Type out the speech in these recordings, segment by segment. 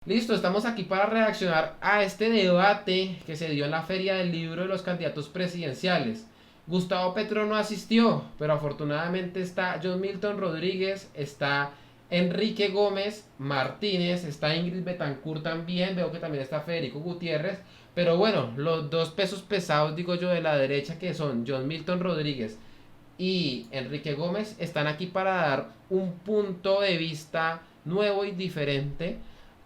Listo, estamos aquí para reaccionar a este debate que se dio en la Feria del Libro de los candidatos presidenciales. Gustavo Petro no asistió, pero afortunadamente está John Milton Rodríguez, está Enrique Gómez Martínez, está Ingrid Betancourt también, veo que también está Federico Gutiérrez, pero bueno, los dos pesos pesados, digo yo, de la derecha, que son John Milton Rodríguez y Enrique Gómez, están aquí para dar un punto de vista nuevo y diferente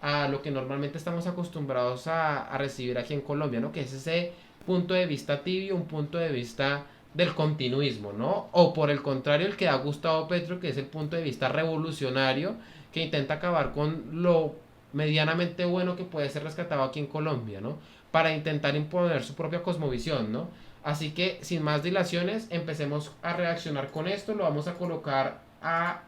a lo que normalmente estamos acostumbrados a recibir aquí en Colombia, ¿no? Que es ese punto de vista tibio, un punto de vista del continuismo, ¿no? O por el contrario, el que da Gustavo Petro, que es el punto de vista revolucionario, que intenta acabar con lo medianamente bueno que puede ser rescatado aquí en Colombia, ¿no? Para intentar imponer su propia cosmovisión, ¿no? Así que, sin más dilaciones, empecemos a reaccionar con esto. Lo vamos a colocar a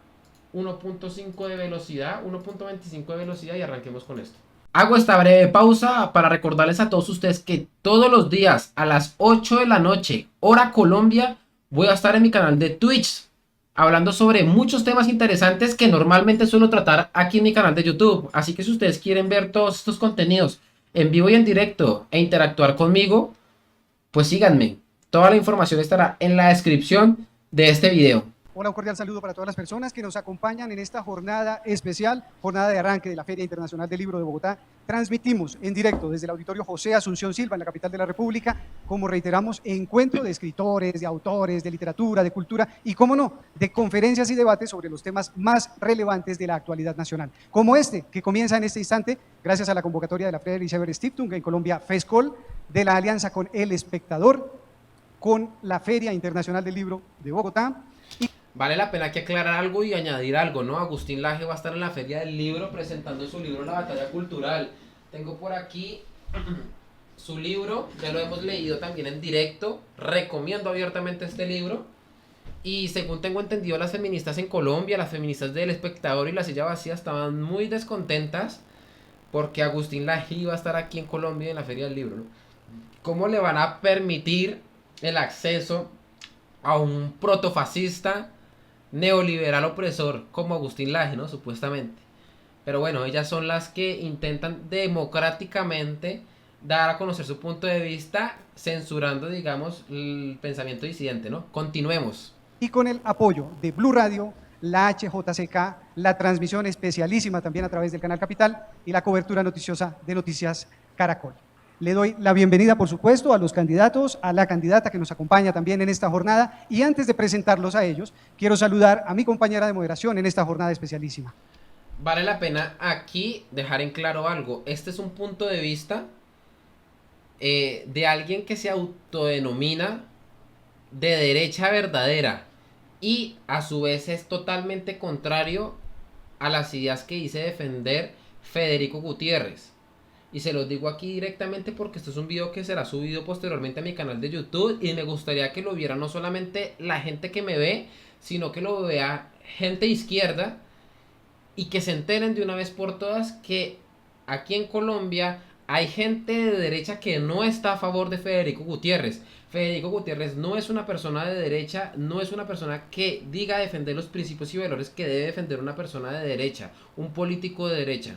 1.5 de velocidad, 1.25 de velocidad y arranquemos con esto. Hago esta breve pausa para recordarles a todos ustedes que todos los días a las 8 de la noche, hora Colombia, voy a estar en mi canal de Twitch hablando sobre muchos temas interesantes que normalmente suelo tratar aquí en mi canal de YouTube. Así que si ustedes quieren ver todos estos contenidos en vivo y en directo e interactuar conmigo, pues síganme. Toda la información estará en la descripción de este video. Hola, un cordial saludo para todas las personas que nos acompañan en esta jornada especial, jornada de arranque de la Feria Internacional del Libro de Bogotá. Transmitimos en directo desde el Auditorio José Asunción Silva, en la capital de la República, como reiteramos, encuentro de escritores, de autores, de literatura, de cultura y, cómo no, de conferencias y debates sobre los temas más relevantes de la actualidad nacional, como este, que comienza en este instante, gracias a la convocatoria de la Friedrich Ebert Stiftung en Colombia, FESCOL, de la alianza con El Espectador, con la Feria Internacional del Libro de Bogotá. Vale la pena que aclarar algo y añadir algo, ¿no? Agustín Laje va a estar en la Feria del Libro presentando su libro La Batalla Cultural. Tengo por aquí su libro, ya lo hemos leído también en directo. Recomiendo abiertamente este libro. Y según tengo entendido, las feministas en Colombia, las feministas del Espectador y La Silla Vacía estaban muy descontentas porque Agustín Laje iba a estar aquí en Colombia en la Feria del Libro, ¿no? ¿Cómo le van a permitir el acceso a un protofascista neoliberal opresor como Agustín Laje, ¿no? Supuestamente. Pero bueno, ellas son las que intentan democráticamente dar a conocer su punto de vista, censurando, digamos, el pensamiento disidente, ¿no? Continuemos. Y con el apoyo de Blue Radio, la HJCK, la transmisión especialísima también a través del canal Capital y la cobertura noticiosa de Noticias Caracol. Le doy la bienvenida, por supuesto, a los candidatos, a la candidata que nos acompaña también en esta jornada. Y antes de presentarlos a ellos, quiero saludar a mi compañera de moderación en esta jornada especialísima. Vale la pena aquí dejar en claro algo. Este es un punto de vista de alguien que se autodenomina de derecha verdadera y a su vez es totalmente contrario a las ideas que dice defender Federico Gutiérrez. Y se los digo aquí directamente porque esto es un video que será subido posteriormente a mi canal de YouTube y me gustaría que lo viera no solamente la gente que me ve, sino que lo vea gente izquierda y que se enteren de una vez por todas que aquí en Colombia hay gente de derecha que no está a favor de Federico Gutiérrez. Federico Gutiérrez no es una persona de derecha, no es una persona que diga defender los principios y valores que debe defender una persona de derecha, un político de derecha.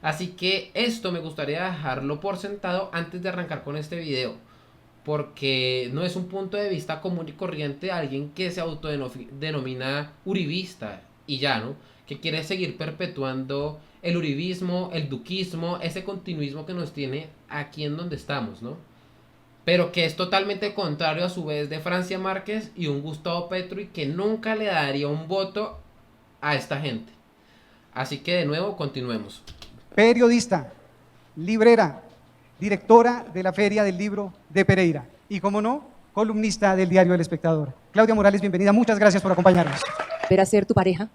Así que esto me gustaría dejarlo por sentado antes de arrancar con este video, porque no es un punto de vista común y corriente de alguien que se autodenomina uribista y ya, ¿no? Que quiere seguir perpetuando el uribismo, el duquismo, ese continuismo que nos tiene aquí en donde estamos, ¿no? Pero que es totalmente contrario a su vez de Francia Márquez y un Gustavo Petro y que nunca le daría un voto a esta gente. Así que de nuevo continuemos. Periodista, librera, directora de la Feria del Libro de Pereira y, como no, columnista del diario El Espectador. Claudia Morales, bienvenida. Muchas gracias por acompañarnos. Ver a ser tu pareja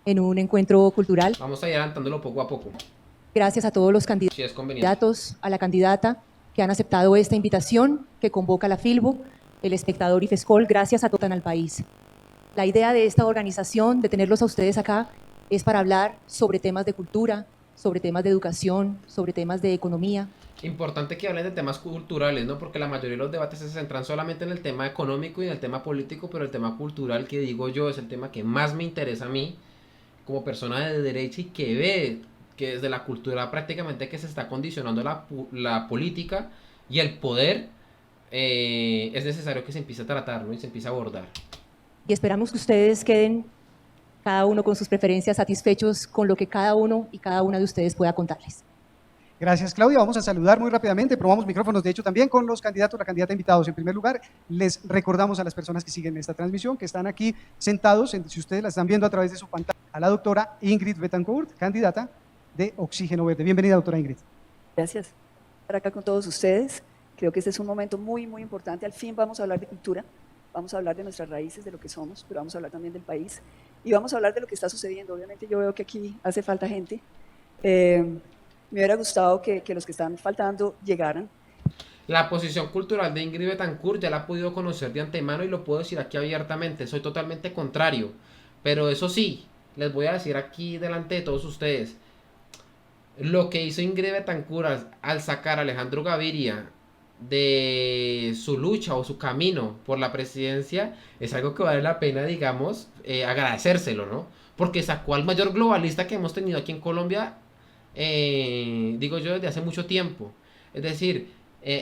en un encuentro cultural. Vamos a ir adelantándolo poco a poco. Gracias a todos los Si es conveniente. candidatos, a la candidata que han aceptado esta invitación que convoca la Filbo, El Espectador y FESCOL. Gracias a todo al país. La idea de esta organización, de tenerlos a ustedes acá, es para hablar sobre temas de cultura, sobre temas de educación, sobre temas de economía. Importante que hablen de temas culturales, ¿no? Porque la mayoría de los debates se centran solamente en el tema económico y en el tema político, pero el tema cultural, que digo yo, es el tema que más me interesa a mí como persona de derecha y que ve que desde la cultura prácticamente que se está condicionando la política y el poder, es necesario que se empiece a tratar, ¿no? Y se empiece a abordar. Y esperamos que ustedes queden cada uno con sus preferencias satisfechos con lo que cada uno y cada una de ustedes pueda contarles. Gracias, Claudia. Vamos a saludar muy rápidamente. Probamos micrófonos, de hecho, también con los candidatos, la candidata invitados. En primer lugar, les recordamos a las personas que siguen esta transmisión, que están aquí sentados, si ustedes la están viendo a través de su pantalla, a la doctora Ingrid Betancourt, candidata de Oxígeno Verde. Bienvenida, doctora Ingrid. Gracias. Estar acá con todos ustedes. Creo que este es un momento muy, muy importante. Al fin vamos a hablar de cultura, vamos a hablar de nuestras raíces, de lo que somos, pero vamos a hablar también del país y vamos a hablar de lo que está sucediendo. Obviamente yo veo que aquí hace falta gente. Me hubiera gustado que los que están faltando llegaran. La posición cultural de Ingrid Betancourt ya la he podido conocer de antemano y lo puedo decir aquí abiertamente. Soy totalmente contrario. Pero eso sí, les voy a decir aquí delante de todos ustedes. Lo que hizo Ingrid Betancourt al sacar a Alejandro Gaviria de su lucha o su camino por la presidencia es algo que vale la pena, digamos, agradecérselo, ¿no? Porque sacó al mayor globalista que hemos tenido aquí en Colombia, digo yo, desde hace mucho tiempo. Es decir,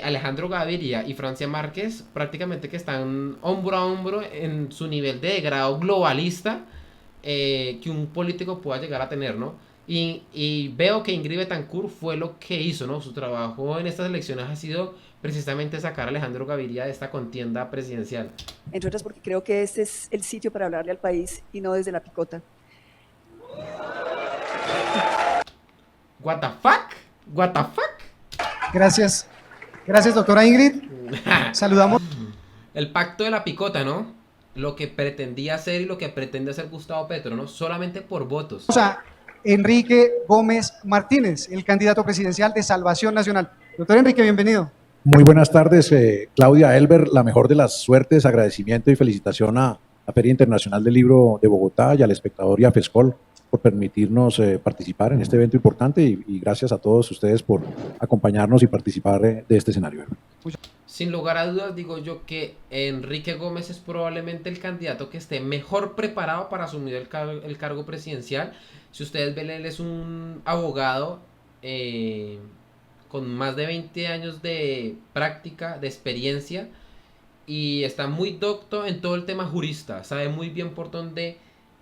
Alejandro Gaviria y Francia Márquez prácticamente que están hombro a hombro en su nivel de grado globalista que un político pueda llegar a tener, ¿no? Y veo que Ingrid Betancourt fue lo que hizo, ¿no? Su trabajo en estas elecciones ha sido precisamente sacar a Alejandro Gaviria de esta contienda presidencial. Entre otras porque creo que este es el sitio para hablarle al país y no desde la picota. What the fuck? What the fuck? Gracias. Gracias, doctora Ingrid. Saludamos. El pacto de la picota, ¿no? Lo que pretendía hacer y lo que pretende hacer Gustavo Petro, ¿no? Solamente por votos. A Enrique Gómez Martínez, el candidato presidencial de Salvación Nacional. Doctor Enrique, bienvenido. Muy buenas tardes, Claudia Elber, la mejor de las suertes, agradecimiento y felicitación a la Feria Internacional del Libro de Bogotá y al espectador y a FESCOL por permitirnos participar en este evento importante y gracias a todos ustedes por acompañarnos y participar de este escenario. Sin lugar a dudas, digo yo que Enrique Gómez es probablemente el candidato que esté mejor preparado para asumir el cargo presidencial. Si ustedes ven, él es un abogado con más de 20 años de práctica, de experiencia, y está muy docto en todo el tema jurista, sabe muy bien por dónde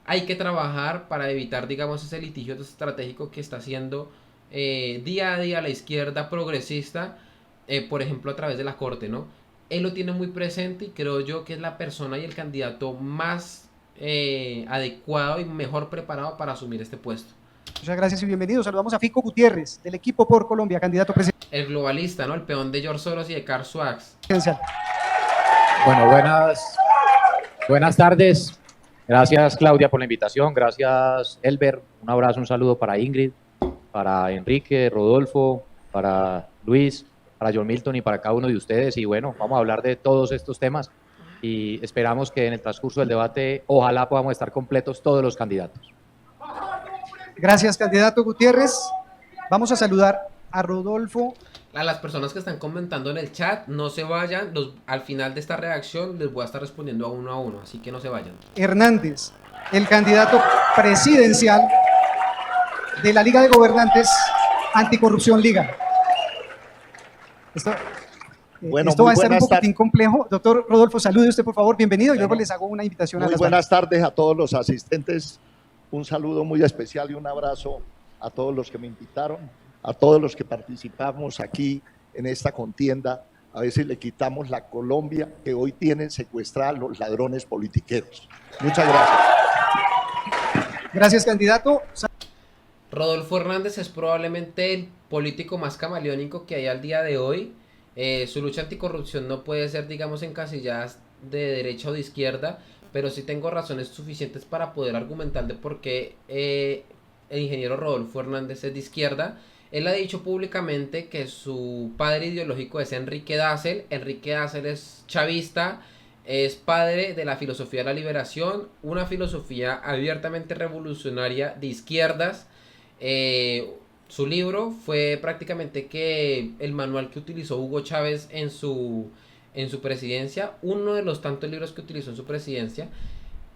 hay que trabajar para evitar, digamos, ese litigio estratégico que está haciendo día a día la izquierda progresista, por ejemplo, a través de la Corte, ¿no? Él lo tiene muy presente y creo yo que es la persona y el candidato más adecuado y mejor preparado para asumir este puesto. Muchas gracias y bienvenidos. Saludamos a Fico Gutiérrez, del equipo por Colombia, candidato presidencial. El globalista, ¿no? El peón de George Soros y de Karl Schwarz. Bueno, buenas tardes. Gracias, Claudia, por la invitación. Gracias, Elber. Un abrazo, un saludo para Ingrid, para Enrique, Rodolfo, para Luis, para John Milton y para cada uno de ustedes. Y bueno, vamos a hablar de todos estos temas y esperamos que en el transcurso del debate ojalá podamos estar completos todos los candidatos. Gracias, candidato Gutiérrez. Vamos a saludar a Rodolfo. A las personas que están comentando en el chat, no se vayan. Al final de esta redacción les voy a estar respondiendo a uno, así que no se vayan. Hernández, el candidato presidencial de la Liga de Gobernantes Anticorrupción Liga. Esto va a estar un poquitín complejo. Doctor Rodolfo, salude usted, por favor. Bienvenido. Y luego les hago una invitación a las buenas tardes a todos los asistentes. Un saludo muy especial y un abrazo a todos los que me invitaron, a todos los que participamos aquí en esta contienda. A veces le quitamos la Colombia que hoy tienen secuestrada a los ladrones politiqueros. Muchas gracias. Gracias, candidato. Rodolfo Hernández es probablemente el político más camaleónico que hay al día de hoy. Su lucha anticorrupción no puede ser, digamos, encasillada de derecha o de izquierda, pero sí tengo razones suficientes para poder argumentar de por qué el ingeniero Rodolfo Hernández es de izquierda. Él ha dicho públicamente que su padre ideológico es Enrique Dassel. Enrique Dassel es chavista, es padre de la filosofía de la liberación, una filosofía abiertamente revolucionaria de izquierdas. Su libro fue prácticamente que el manual que utilizó Hugo Chávez en su presidencia, uno de los tantos libros que utilizó en su presidencia.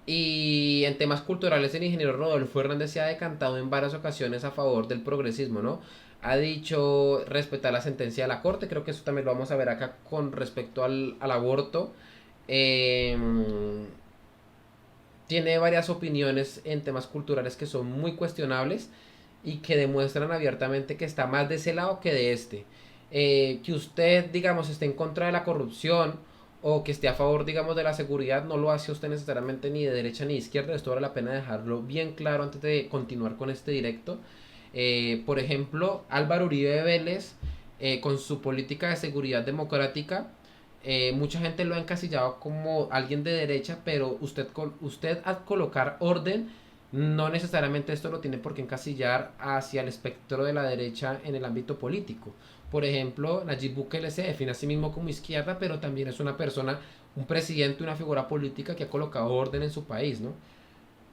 Y en temas culturales, el ingeniero Rodolfo Hernández se ha decantado en varias ocasiones a favor del progresismo, ¿no? Ha dicho respetar la sentencia de la Corte, creo que eso también lo vamos a ver acá con respecto al aborto. Eh, Tiene varias opiniones en temas culturales que son muy cuestionables y que demuestran abiertamente que está más de ese lado que de este. Que usted, digamos, esté en contra de la corrupción o que esté a favor, digamos, de la seguridad, no lo hace usted necesariamente ni de derecha ni de izquierda. Esto vale la pena dejarlo bien claro antes de continuar con este directo. Por ejemplo, Álvaro Uribe Vélez, con su política de seguridad democrática, mucha gente lo ha encasillado como alguien de derecha, pero usted al colocar orden, no necesariamente esto lo tiene por qué encasillar hacia el espectro de la derecha en el ámbito político. Por ejemplo, Nayib Bukele se define a sí mismo como izquierda, pero también es una persona, un presidente, una figura política que ha colocado orden en su país, ¿no?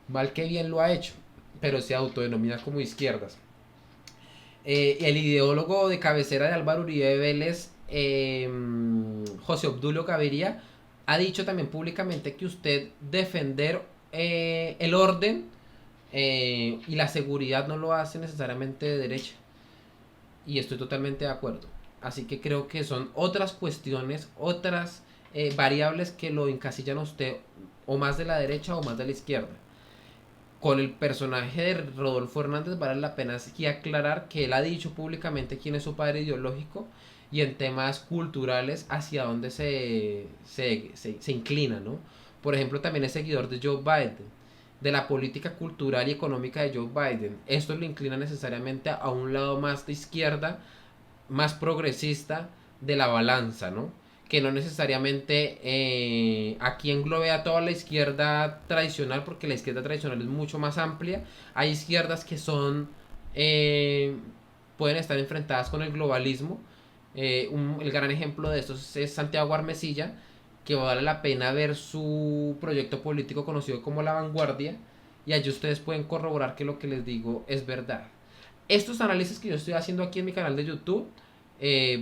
Mal que bien lo ha hecho, pero se autodenomina como izquierdas. El ideólogo de cabecera de Álvaro Uribe Vélez, José Obdulio Gaviria, ha dicho también públicamente que usted defender el orden y la seguridad no lo hace necesariamente de derecha. Y estoy totalmente de acuerdo. Así que creo que son otras cuestiones, otras variables que lo encasillan a usted o más de la derecha o más de la izquierda. Con el personaje de Rodolfo Hernández vale la pena aquí aclarar que él ha dicho públicamente quién es su padre ideológico y en temas culturales hacia dónde se inclina, ¿no? Por ejemplo, también es seguidor de Joe Biden, de la política cultural y económica de Joe Biden. Esto lo inclina necesariamente a un lado más de izquierda, más progresista de la balanza, ¿no? Que no necesariamente aquí englobe a toda la izquierda tradicional, porque la izquierda tradicional es mucho más amplia. Hay izquierdas que son pueden estar enfrentadas con el globalismo. El gran ejemplo de esto es Santiago Armesilla, que vale la pena ver su proyecto político conocido como La Vanguardia, y allí ustedes pueden corroborar que lo que les digo es verdad. Estos análisis que yo estoy haciendo aquí en mi canal de YouTube,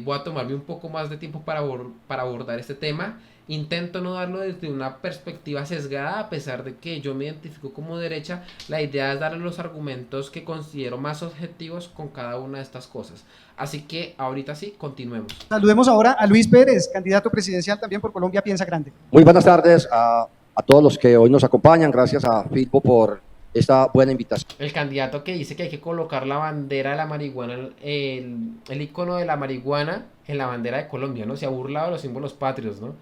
voy a tomarme un poco más de tiempo para abordar este tema. Intento no darlo desde una perspectiva sesgada, a pesar de que yo me identifico como derecha. La idea es darle los argumentos que considero más objetivos con cada una de estas cosas. Así que ahorita sí, continuemos. Saludemos ahora a Luis Pérez, candidato presidencial también por Colombia Piensa Grande. Muy buenas tardes a todos los que hoy nos acompañan. Gracias a Filpo por esta buena invitación. El candidato que dice que hay que colocar la bandera de la marihuana, el icono de la marihuana en la bandera de Colombia, ¿no? Se ha burlado de los símbolos patrios, ¿no?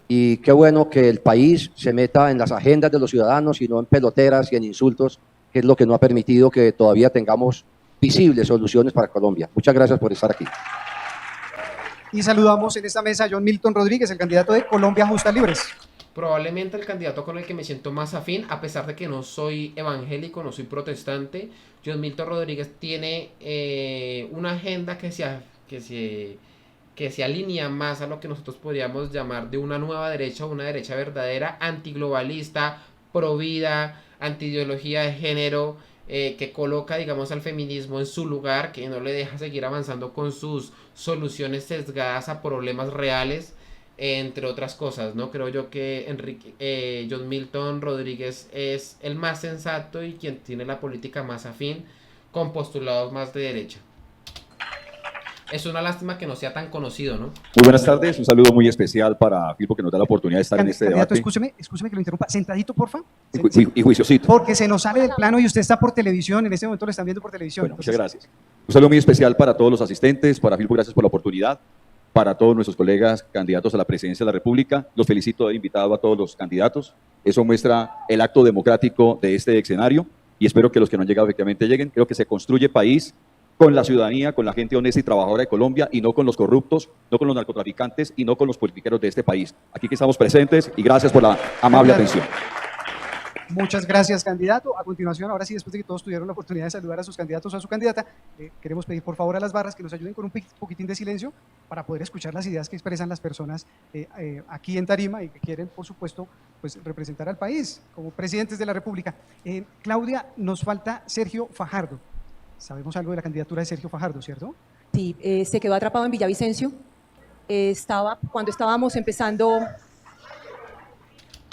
Y qué bueno que el país se meta en las agendas de los ciudadanos y no en peloteras y en insultos, que es lo que no ha permitido que todavía tengamos visibles soluciones para Colombia. Muchas gracias por estar aquí. Y saludamos en esta mesa a John Milton Rodríguez, el candidato de Colombia Justas Libres. Probablemente el candidato con el que me siento más afín, a pesar de que no soy evangélico, no soy protestante. John Milton Rodríguez tiene una agenda que se alinea más a lo que nosotros podríamos llamar de una nueva derecha, una derecha verdadera, antiglobalista, provida, antiideología de género, que coloca, digamos, al feminismo en su lugar, que no le deja seguir avanzando con sus soluciones sesgadas a problemas reales, entre otras cosas, ¿no? Creo yo que John Milton Rodríguez es el más sensato y quien tiene la política más afín, con postulados más de derecha. Es una lástima que no sea tan conocido, ¿no? Muy buenas tardes, un saludo muy especial para Filpo, que nos da la oportunidad de estar en este Candidato, debate. escúcheme que lo interrumpa. Sentadito, porfa. Y juiciosito. Porque se nos sale del plano y usted está por televisión, en este momento lo están viendo por televisión. Bueno, muchas gracias. Un saludo muy especial para todos los asistentes, para Filpo, gracias por la oportunidad, para todos nuestros colegas candidatos a la presidencia de la República. Los felicito de haber invitado a todos los candidatos. Eso muestra el acto democrático de este escenario y espero que los que no han llegado efectivamente lleguen. Creo que se construye país con la ciudadanía, con la gente honesta y trabajadora de Colombia y no con los corruptos, no con los narcotraficantes y no con los politiqueros de este país. Aquí que estamos presentes y gracias por la amable atención. Muchas gracias, candidato. A continuación, ahora sí, después de que todos tuvieron la oportunidad de saludar a sus candidatos o a su candidata, queremos pedir por favor a las barras que nos ayuden con un poquitín de silencio para poder escuchar las ideas que expresan las personas aquí en Tarima y que quieren, por supuesto, pues representar al país como presidentes de la República. Claudia, nos falta Sergio Fajardo. Sabemos algo de la candidatura de Sergio Fajardo, ¿cierto? Sí, se quedó atrapado en Villavicencio. Cuando estábamos empezando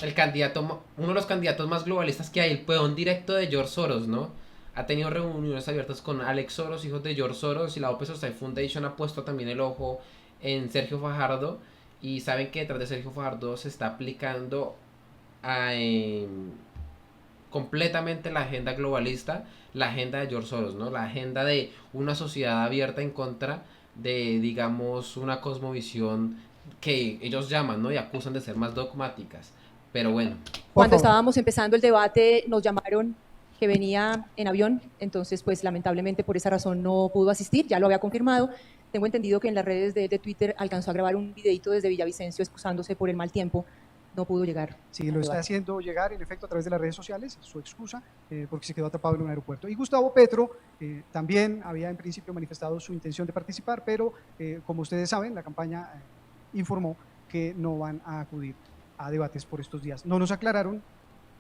uno de los candidatos más globalistas que hay, el peón directo de George Soros, ¿no? Ha tenido reuniones abiertas con Alex Soros, hijos de George Soros, y la Open Society Foundation ha puesto también el ojo en Sergio Fajardo, y saben que detrás de Sergio Fajardo se está aplicando completamente la agenda globalista, la agenda de George Soros, ¿no? La agenda de una sociedad abierta en contra de, digamos, una cosmovisión que ellos llaman, ¿no? Y acusan de ser más dogmáticas. Pero bueno. Cuando estábamos empezando el debate nos llamaron que venía en avión, entonces pues lamentablemente por esa razón no pudo asistir, ya lo había confirmado. Tengo entendido que en las redes de Twitter alcanzó a grabar un videito desde Villavicencio excusándose por el mal tiempo, no pudo llegar. Sí, lo está haciendo llegar en efecto a través de las redes sociales, su excusa, porque se quedó atrapado en un aeropuerto. Y Gustavo Petro también había en principio manifestado su intención de participar, pero como ustedes saben, la campaña informó que no van a acudir a debates por estos días. No nos aclararon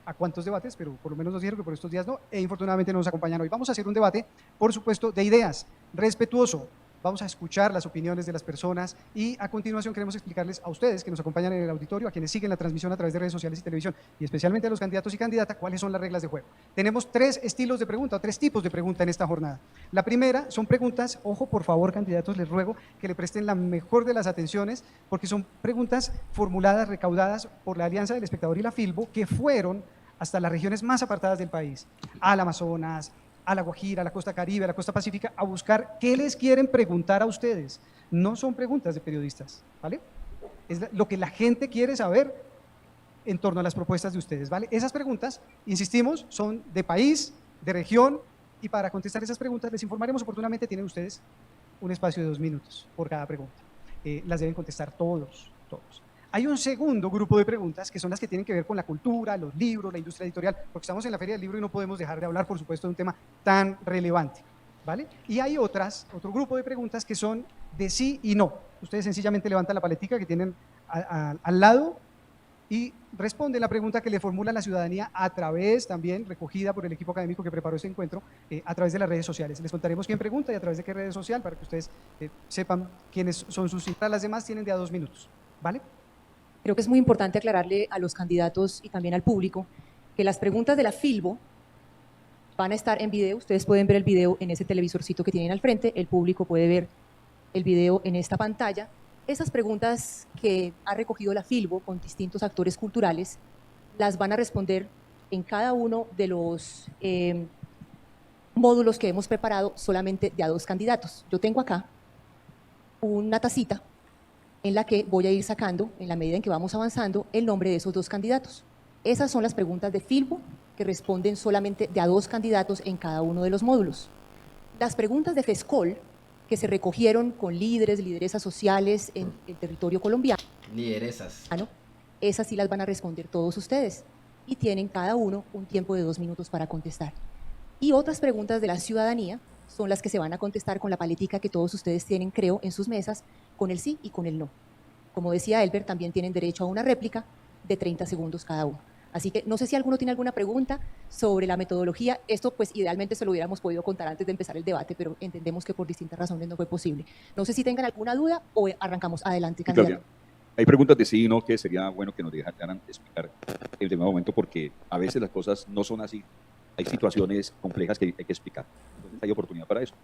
a cuántos debates, pero por lo menos nos dijeron que por estos días no, e infortunadamente no nos acompañan hoy. Vamos a hacer un debate, por supuesto, de ideas, respetuoso. Vamos a escuchar las opiniones de las personas y a continuación queremos explicarles a ustedes que nos acompañan en el auditorio, a quienes siguen la transmisión a través de redes sociales y televisión, y especialmente a los candidatos y candidatas, cuáles son las reglas de juego. Tenemos 3 estilos de pregunta, o 3 tipos de pregunta en esta jornada. La primera son preguntas, ojo por favor candidatos, les ruego que le presten la mejor de las atenciones, porque son preguntas formuladas, recaudadas por la Alianza del Espectador y la Filbo, que fueron hasta las regiones más apartadas del país, al Amazonas, a la Guajira, a la costa Caribe, a la costa Pacífica, a buscar qué les quieren preguntar a ustedes. No son preguntas de periodistas, ¿vale? Es lo que la gente quiere saber en torno a las propuestas de ustedes, ¿vale? Esas preguntas, insistimos, son de país, de región, y para contestar esas preguntas les informaremos oportunamente. Tienen ustedes un espacio de 2 minutos por cada pregunta. Las deben contestar todos. Hay un segundo grupo de preguntas que son las que tienen que ver con la cultura, los libros, la industria editorial, porque estamos en la Feria del Libro y no podemos dejar de hablar, por supuesto, de un tema tan relevante, ¿vale? Y hay otro grupo de preguntas que son de sí y no. Ustedes sencillamente levantan la paletica que tienen al lado y responden la pregunta que le formula la ciudadanía a través, también recogida por el equipo académico que preparó este encuentro, a través de las redes sociales. Les contaremos quién pregunta y a través de qué redes social para que ustedes sepan quiénes son sus citas. Las demás tienen de a 2 minutos, ¿vale? Creo que es muy importante aclararle a los candidatos y también al público que las preguntas de la Filbo van a estar en video. Ustedes pueden ver el video en ese televisorcito que tienen al frente, el público puede ver el video en esta pantalla. Esas preguntas que ha recogido la Filbo con distintos actores culturales las van a responder en cada uno de los módulos que hemos preparado solamente de a 2 candidatos. Yo tengo acá una tacita en la que voy a ir sacando, en la medida en que vamos avanzando, el nombre de esos 2 candidatos. Esas son las preguntas de Filbo que responden solamente de a 2 candidatos en cada uno de los módulos. Las preguntas de FESCOL, que se recogieron con líderes, lideresas sociales en el territorio colombiano. Lideresas. Esas sí las van a responder todos ustedes y tienen cada uno un tiempo de 2 minutos para contestar. Y otras preguntas de la ciudadanía son las que se van a contestar con la paletica que todos ustedes tienen, creo, en sus mesas, con el sí y con el no. Como decía Elber, también tienen derecho a una réplica de 30 segundos cada uno. Así que no sé si alguno tiene alguna pregunta sobre la metodología. Esto pues idealmente se lo hubiéramos podido contar antes de empezar el debate, pero entendemos que por distintas razones no fue posible. No sé si tengan alguna duda o arrancamos. Adelante, candidato. Claudia, hay preguntas de sí y no que sería bueno que nos dejaran explicar en el momento, porque a veces las cosas no son así. Hay situaciones complejas que hay que explicar. Entonces hay oportunidad para eso.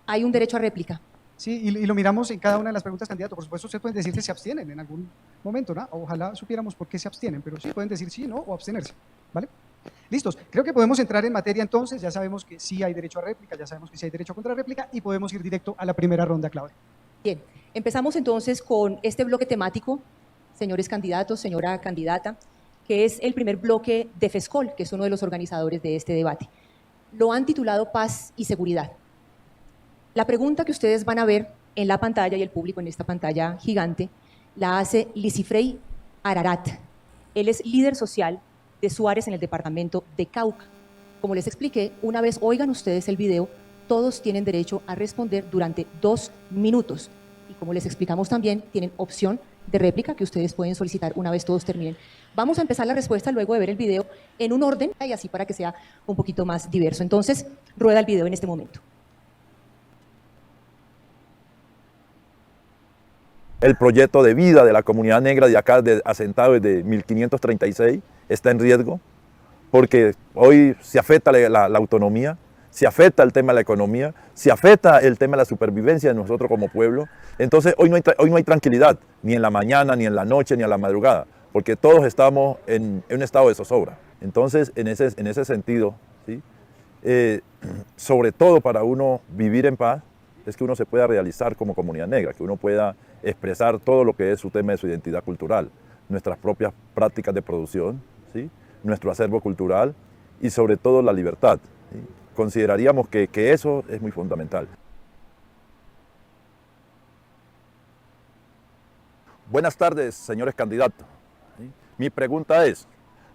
Hay un derecho a réplica. Sí, y lo miramos en cada una de las preguntas, candidato. Por supuesto, ustedes pueden decir que se abstienen en algún momento, ¿no? Ojalá supiéramos por qué se abstienen, pero sí pueden decir sí, no, o abstenerse, ¿vale? Listos. Creo que podemos entrar en materia entonces. Ya sabemos que sí hay derecho a réplica, ya sabemos que sí hay derecho a contrarréplica y podemos ir directo a la primera ronda, Claudia. Bien, empezamos entonces con este bloque temático, señores candidatos, señora candidata, que es el primer bloque de FESCOL, que es uno de los organizadores de este debate. Lo han titulado Paz y Seguridad. La pregunta que ustedes van a ver en la pantalla y el público en esta pantalla gigante la hace Lisifrey Ararat. Él es líder social de Suárez en el departamento de Cauca. Como les expliqué, una vez oigan ustedes el video, todos tienen derecho a responder durante 2 minutos. Y como les explicamos también, tienen opción de réplica que ustedes pueden solicitar una vez todos terminen. Vamos a empezar la respuesta luego de ver el video en un orden y así para que sea un poquito más diverso. Entonces, rueda el video en este momento. el proyecto de vida de la comunidad negra de acá, asentado desde 1536, está en riesgo, porque hoy se afecta la autonomía, se afecta el tema de la economía, se afecta el tema de la supervivencia de nosotros como pueblo. Entonces hoy no hay tranquilidad, ni en la mañana, ni en la noche, ni a la madrugada, porque todos estamos en un estado de zozobra. Entonces, en ese sentido, ¿sí? Sobre todo para uno vivir en paz, es que uno se pueda realizar como comunidad negra, que uno pueda expresar todo lo que es su tema de su identidad cultural, nuestras propias prácticas de producción, ¿sí? Nuestro acervo cultural y sobre todo la libertad, ¿sí? Consideraríamos que eso es muy fundamental. Buenas tardes, señores candidatos. ¿Sí? Mi pregunta es,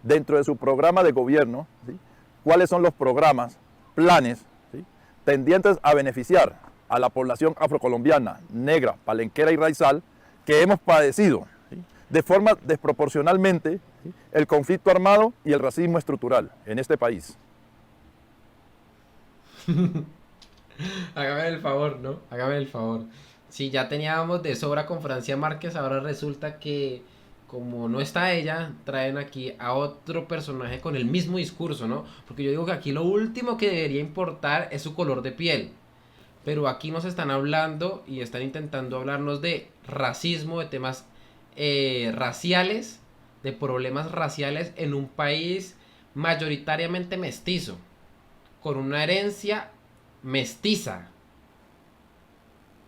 dentro de su programa de gobierno, ¿sí? ¿Cuáles son los programas, planes, ¿sí? tendientes a beneficiar a la población afrocolombiana, negra, palenquera y raizal, que hemos padecido, ¿sí? de forma desproporcionalmente, ¿sí? el conflicto armado y el racismo estructural en este país? Hágame el favor, ¿no? Hágame el favor. Si ya teníamos de sobra con Francia Márquez, ahora resulta que como no está ella, traen aquí a otro personaje con el mismo discurso, ¿no? Porque yo digo que aquí lo último que debería importar es su color de piel. Pero aquí nos están hablando y están intentando hablarnos de racismo, de temas raciales, de problemas raciales en un país mayoritariamente mestizo, con una herencia mestiza.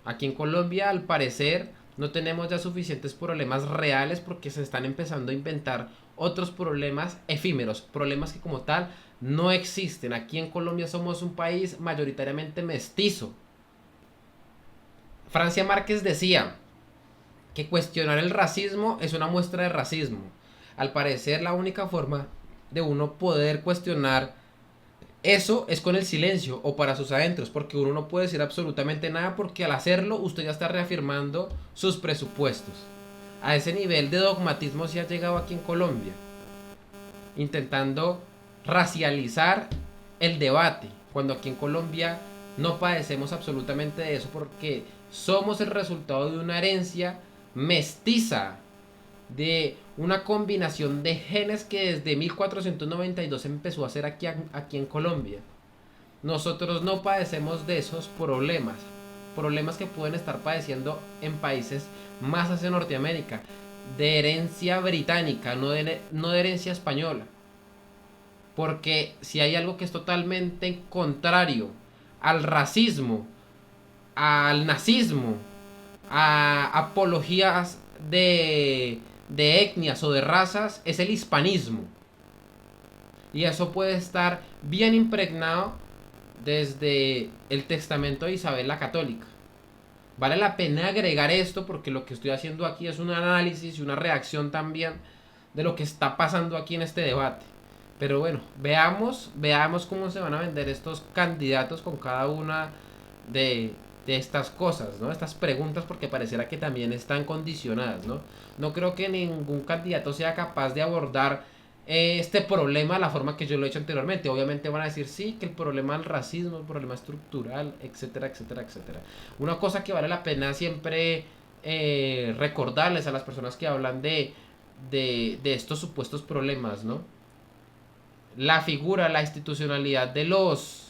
Aquí en Colombia, al parecer, no tenemos ya suficientes problemas reales porque se están empezando a inventar otros problemas efímeros, problemas que como tal no existen. Aquí en Colombia somos un país mayoritariamente mestizo. Francia Márquez decía que cuestionar el racismo es una muestra de racismo. Al parecer, la única forma de uno poder cuestionar eso es con el silencio o para sus adentros, porque uno no puede decir absolutamente nada, porque al hacerlo usted ya está reafirmando sus presupuestos. A ese nivel de dogmatismo se ha llegado aquí en Colombia, intentando racializar el debate, cuando aquí en Colombia no padecemos absolutamente de eso, porque somos el resultado de una herencia mestiza, de una combinación de genes que desde 1492 empezó a hacer aquí en Colombia. Nosotros no padecemos de esos problemas que pueden estar padeciendo en países más hacia Norteamérica, de herencia británica, no de herencia española. Porque si hay algo que es totalmente contrario al racismo, al nazismo, a apologías de etnias o de razas, es el hispanismo. Y eso puede estar bien impregnado desde el testamento de Isabel la Católica. Vale la pena agregar esto porque lo que estoy haciendo aquí es un análisis y una reacción también de lo que está pasando aquí en este debate. Pero bueno, veamos cómo se van a vender estos candidatos con cada una de estas cosas, ¿no? Estas preguntas, porque pareciera que también están condicionadas, ¿no? No creo que ningún candidato sea capaz de abordar este problema de la forma que yo lo he hecho anteriormente. Obviamente van a decir sí, que el problema del racismo, el problema estructural, etcétera, etcétera, etcétera. Una cosa que vale la pena siempre recordarles a las personas que hablan de estos supuestos problemas, ¿no? La figura, la institucionalidad de los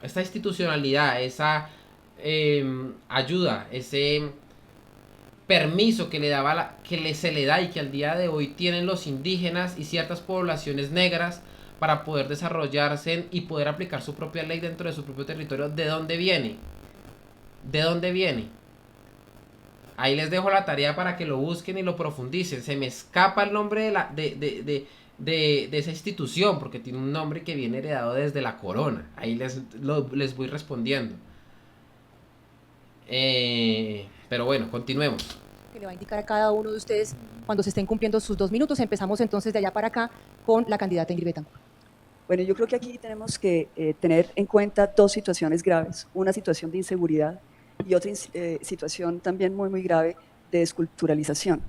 esta institucionalidad, esa ayuda, ese permiso que se le da y que al día de hoy tienen los indígenas y ciertas poblaciones negras para poder desarrollarse y poder aplicar su propia ley dentro de su propio territorio. ¿De dónde viene? ¿De dónde viene? Ahí les dejo la tarea para que lo busquen y lo profundicen. Se me escapa el nombre de esa institución, porque tiene un nombre que viene heredado desde la corona. Ahí les voy respondiendo. Pero bueno, continuemos. Que le va a indicar a cada uno de ustedes cuando se estén cumpliendo sus 2 minutos. Empezamos entonces de allá para acá con la candidata Ingrid Betancourt. Bueno, yo creo que aquí tenemos que tener en cuenta 2 situaciones graves, una situación de inseguridad y otra situación también muy, muy grave de desculturalización.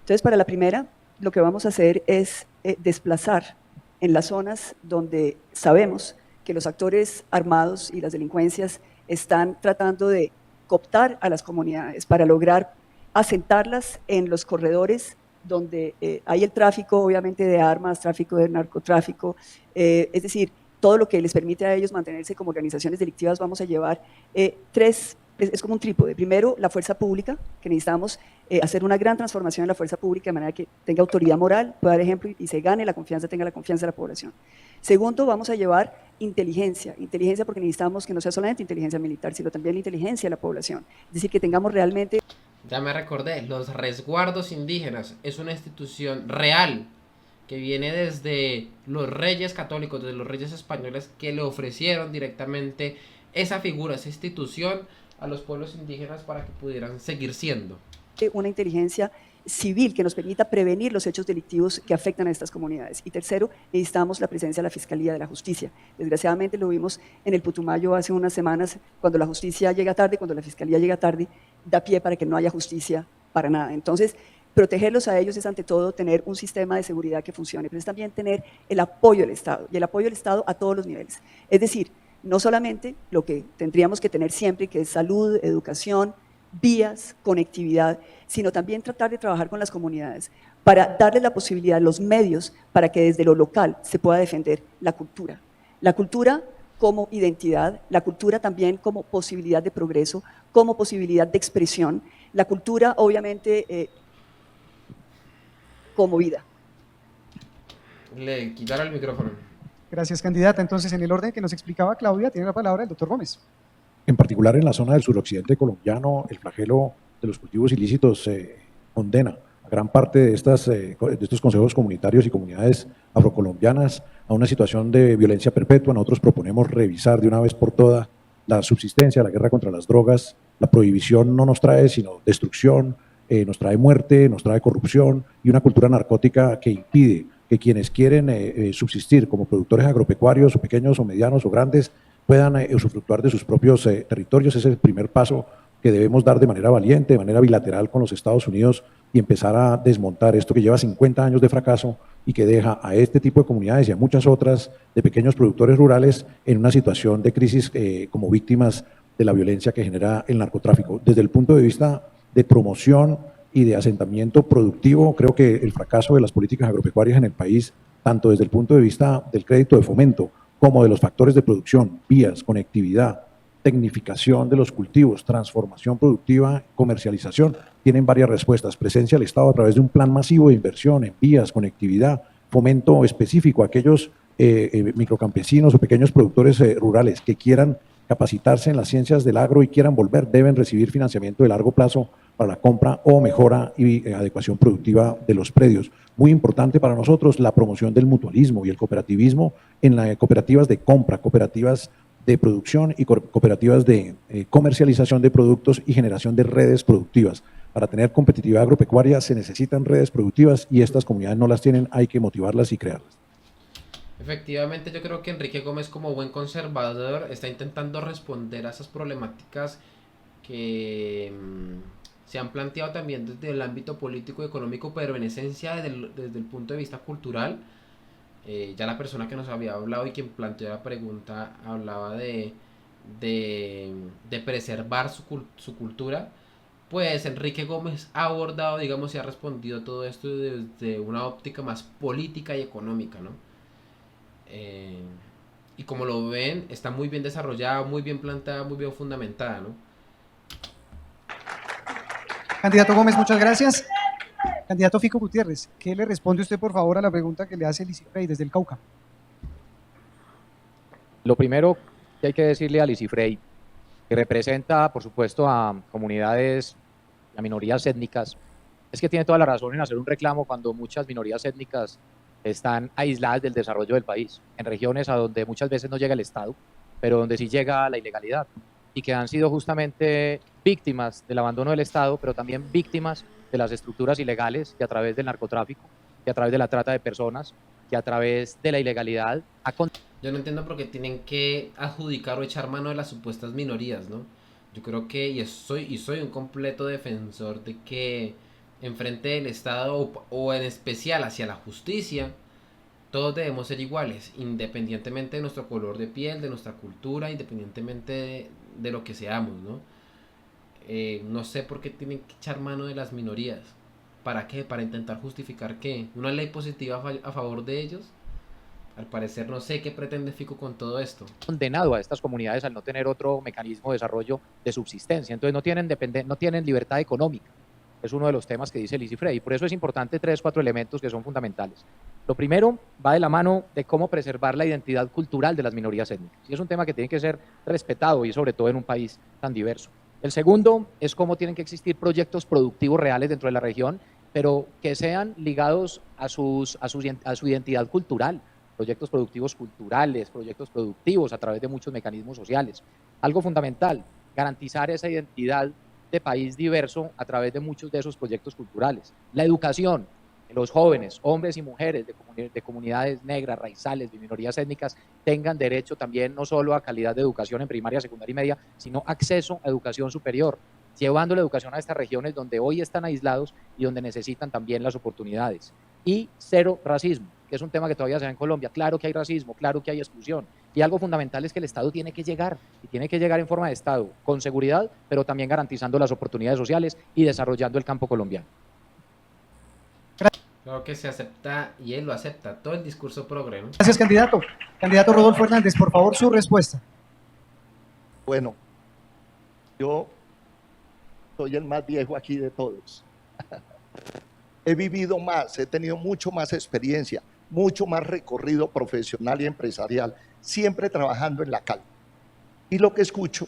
Entonces, para la primera, lo que vamos a hacer es desplazar en las zonas donde sabemos que los actores armados y las delincuencias están tratando de cooptar a las comunidades para lograr asentarlas en los corredores donde hay el tráfico, obviamente, de armas, tráfico de narcotráfico, es decir, todo lo que les permite a ellos mantenerse como organizaciones delictivas. Vamos a llevar tres, es como un trípode. Primero, la fuerza pública, que necesitamos hacer una gran transformación en la fuerza pública de manera que tenga autoridad moral, pueda dar ejemplo y se gane la confianza, tenga la confianza de la población. Segundo, vamos a llevar inteligencia porque necesitamos que no sea solamente inteligencia militar, sino también la inteligencia de la población. Es decir, que tengamos realmente... Ya me recordé, los resguardos indígenas es una institución real que viene desde los reyes católicos, desde los reyes españoles, que le ofrecieron directamente esa figura, esa institución a los pueblos indígenas para que pudieran seguir siendo. Una inteligencia civil que nos permita prevenir los hechos delictivos que afectan a estas comunidades. Y tercero, necesitamos la presencia de la Fiscalía de la Justicia. Desgraciadamente lo vimos en el Putumayo hace unas semanas, cuando la justicia llega tarde, cuando la Fiscalía llega tarde, da pie para que no haya justicia para nada. Entonces, protegerlos a ellos es ante todo tener un sistema de seguridad que funcione, pero es también tener el apoyo del Estado, y el apoyo del Estado a todos los niveles. Es decir, no solamente lo que tendríamos que tener siempre, que es salud, educación, vías, conectividad, sino también tratar de trabajar con las comunidades para darles la posibilidad, los medios, para que desde lo local se pueda defender la cultura. La cultura como identidad, la cultura también como posibilidad de progreso, como posibilidad de expresión, la cultura obviamente como vida. Le quitaron el micrófono. Gracias, candidata. Entonces, en el orden que nos explicaba Claudia, tiene la palabra el doctor Gómez. En particular en la zona del suroccidente colombiano, el flagelo de los cultivos ilícitos condena a gran parte de estos consejos comunitarios y comunidades afrocolombianas a una situación de violencia perpetua. Nosotros proponemos revisar de una vez por todas la subsistencia, la guerra contra las drogas. La prohibición no nos trae sino destrucción, nos trae muerte, nos trae corrupción y una cultura narcótica que impide que quienes quieren subsistir como productores agropecuarios o pequeños o medianos o grandes puedan usufructuar de sus propios territorios. Ese es el primer paso que debemos dar de manera valiente, de manera bilateral con los Estados Unidos y empezar a desmontar esto que lleva 50 años de fracaso y que deja a este tipo de comunidades y a muchas otras de pequeños productores rurales en una situación de crisis como víctimas de la violencia que genera el narcotráfico. Desde el punto de vista de promoción y de asentamiento productivo, creo que el fracaso de las políticas agropecuarias en el país, tanto desde el punto de vista del crédito de fomento como de los factores de producción, vías, conectividad, tecnificación de los cultivos, transformación productiva, comercialización, tienen varias respuestas. Presencia del Estado a través de un plan masivo de inversión en vías, conectividad, fomento específico a aquellos microcampesinos o pequeños productores rurales que quieran capacitarse en las ciencias del agro y quieran volver, deben recibir financiamiento de largo plazo para la compra o mejora y adecuación productiva de los predios. Muy importante para nosotros la promoción del mutualismo y el cooperativismo en las cooperativas de compra, cooperativas de producción y cooperativas de comercialización de productos y generación de redes productivas. Para tener competitividad agropecuaria se necesitan redes productivas y estas comunidades no las tienen, hay que motivarlas y crearlas. Efectivamente, yo creo que Enrique Gómez, como buen conservador, está intentando responder a esas problemáticas que se han planteado también desde el ámbito político y económico, pero en esencia desde el punto de vista cultural. Ya la persona que nos había hablado y quien planteó la pregunta hablaba de preservar su cultura. Pues Enrique Gómez ha abordado, digamos, y ha respondido todo esto desde una óptica más política y económica, ¿no? Y como lo ven, está muy bien desarrollada, muy bien plantada, muy bien fundamentada, ¿no? Candidato Gómez, muchas gracias. Candidato Fico Gutiérrez, ¿qué le responde usted, por favor, a la pregunta que le hace Lisifrey desde el Cauca? Lo primero que hay que decirle a Lisifrey, que representa, por supuesto, a comunidades, a minorías étnicas, es que tiene toda la razón en hacer un reclamo cuando muchas minorías étnicas están aisladas del desarrollo del país, en regiones a donde muchas veces no llega el Estado, pero donde sí llega la ilegalidad, y que han sido justamente víctimas del abandono del Estado, pero también víctimas de las estructuras ilegales que a través del narcotráfico, que a través de la trata de personas, que a través de la ilegalidad... Yo no entiendo por qué tienen que adjudicar o echar mano de las supuestas minorías, ¿no? Yo creo que, y soy un completo defensor de que enfrente del Estado o en especial hacia la justicia, Todos debemos ser iguales, independientemente de nuestro color de piel, de nuestra cultura, independientemente de lo que seamos, ¿no? No sé por qué tienen que echar mano de las minorías. ¿Para qué? ¿Para intentar justificar qué? ¿Una ley positiva a favor de ellos? Al parecer no sé qué pretende Fico con todo esto. Condenado a estas comunidades al no tener otro mecanismo de desarrollo de subsistencia. Entonces no tienen libertad económica. Es uno de los temas que dice Lizzy Frey. Por eso es importante 3-4 elementos que son fundamentales. Lo primero va de la mano de cómo preservar la identidad cultural de las minorías étnicas. Y es un tema que tiene que ser respetado y sobre todo en un país tan diverso. El segundo es cómo tienen que existir proyectos productivos reales dentro de la región, pero que sean ligados a su identidad cultural. Proyectos productivos culturales, proyectos productivos a través de muchos mecanismos sociales. Algo fundamental, garantizar esa identidad de país diverso a través de muchos de esos proyectos culturales. La educación, los jóvenes, hombres y mujeres de comunidades negras, raizales, de minorías étnicas, tengan derecho también no solo a calidad de educación en primaria, secundaria y media, sino acceso a educación superior, llevando la educación a estas regiones donde hoy están aislados y donde necesitan también las oportunidades. Y cero racismo, que es un tema que todavía se ve en Colombia. Claro que hay racismo, claro que hay exclusión. Y algo fundamental es que el Estado tiene que llegar, y tiene que llegar en forma de Estado, con seguridad, pero también garantizando las oportunidades sociales y desarrollando el campo colombiano. Claro que se acepta, y él lo acepta, todo el discurso progre, ¿no? Gracias, candidato. Candidato Rodolfo Hernández, por favor, su respuesta. Bueno, yo soy el más viejo aquí de todos. He vivido más, he tenido mucho más experiencia, mucho más recorrido profesional y empresarial, siempre trabajando en la calle. Y lo que escucho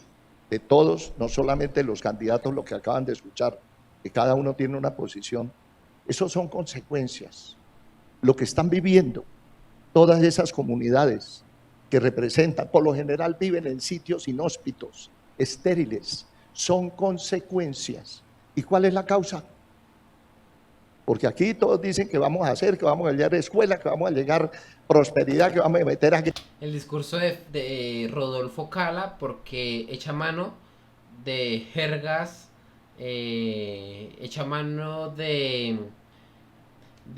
de todos, no solamente los candidatos, lo que acaban de escuchar, que cada uno tiene una posición, esos son consecuencias. Lo que están viviendo todas esas comunidades que representan, por lo general viven en sitios inhóspitos, estériles, son consecuencias. ¿Y cuál es la causa? Porque aquí todos dicen que vamos a hacer, que vamos a llegar a escuela, que vamos a llegar prosperidad, que vamos a meter aquí. El discurso de Rodolfo cala porque echa mano de jergas, echa mano de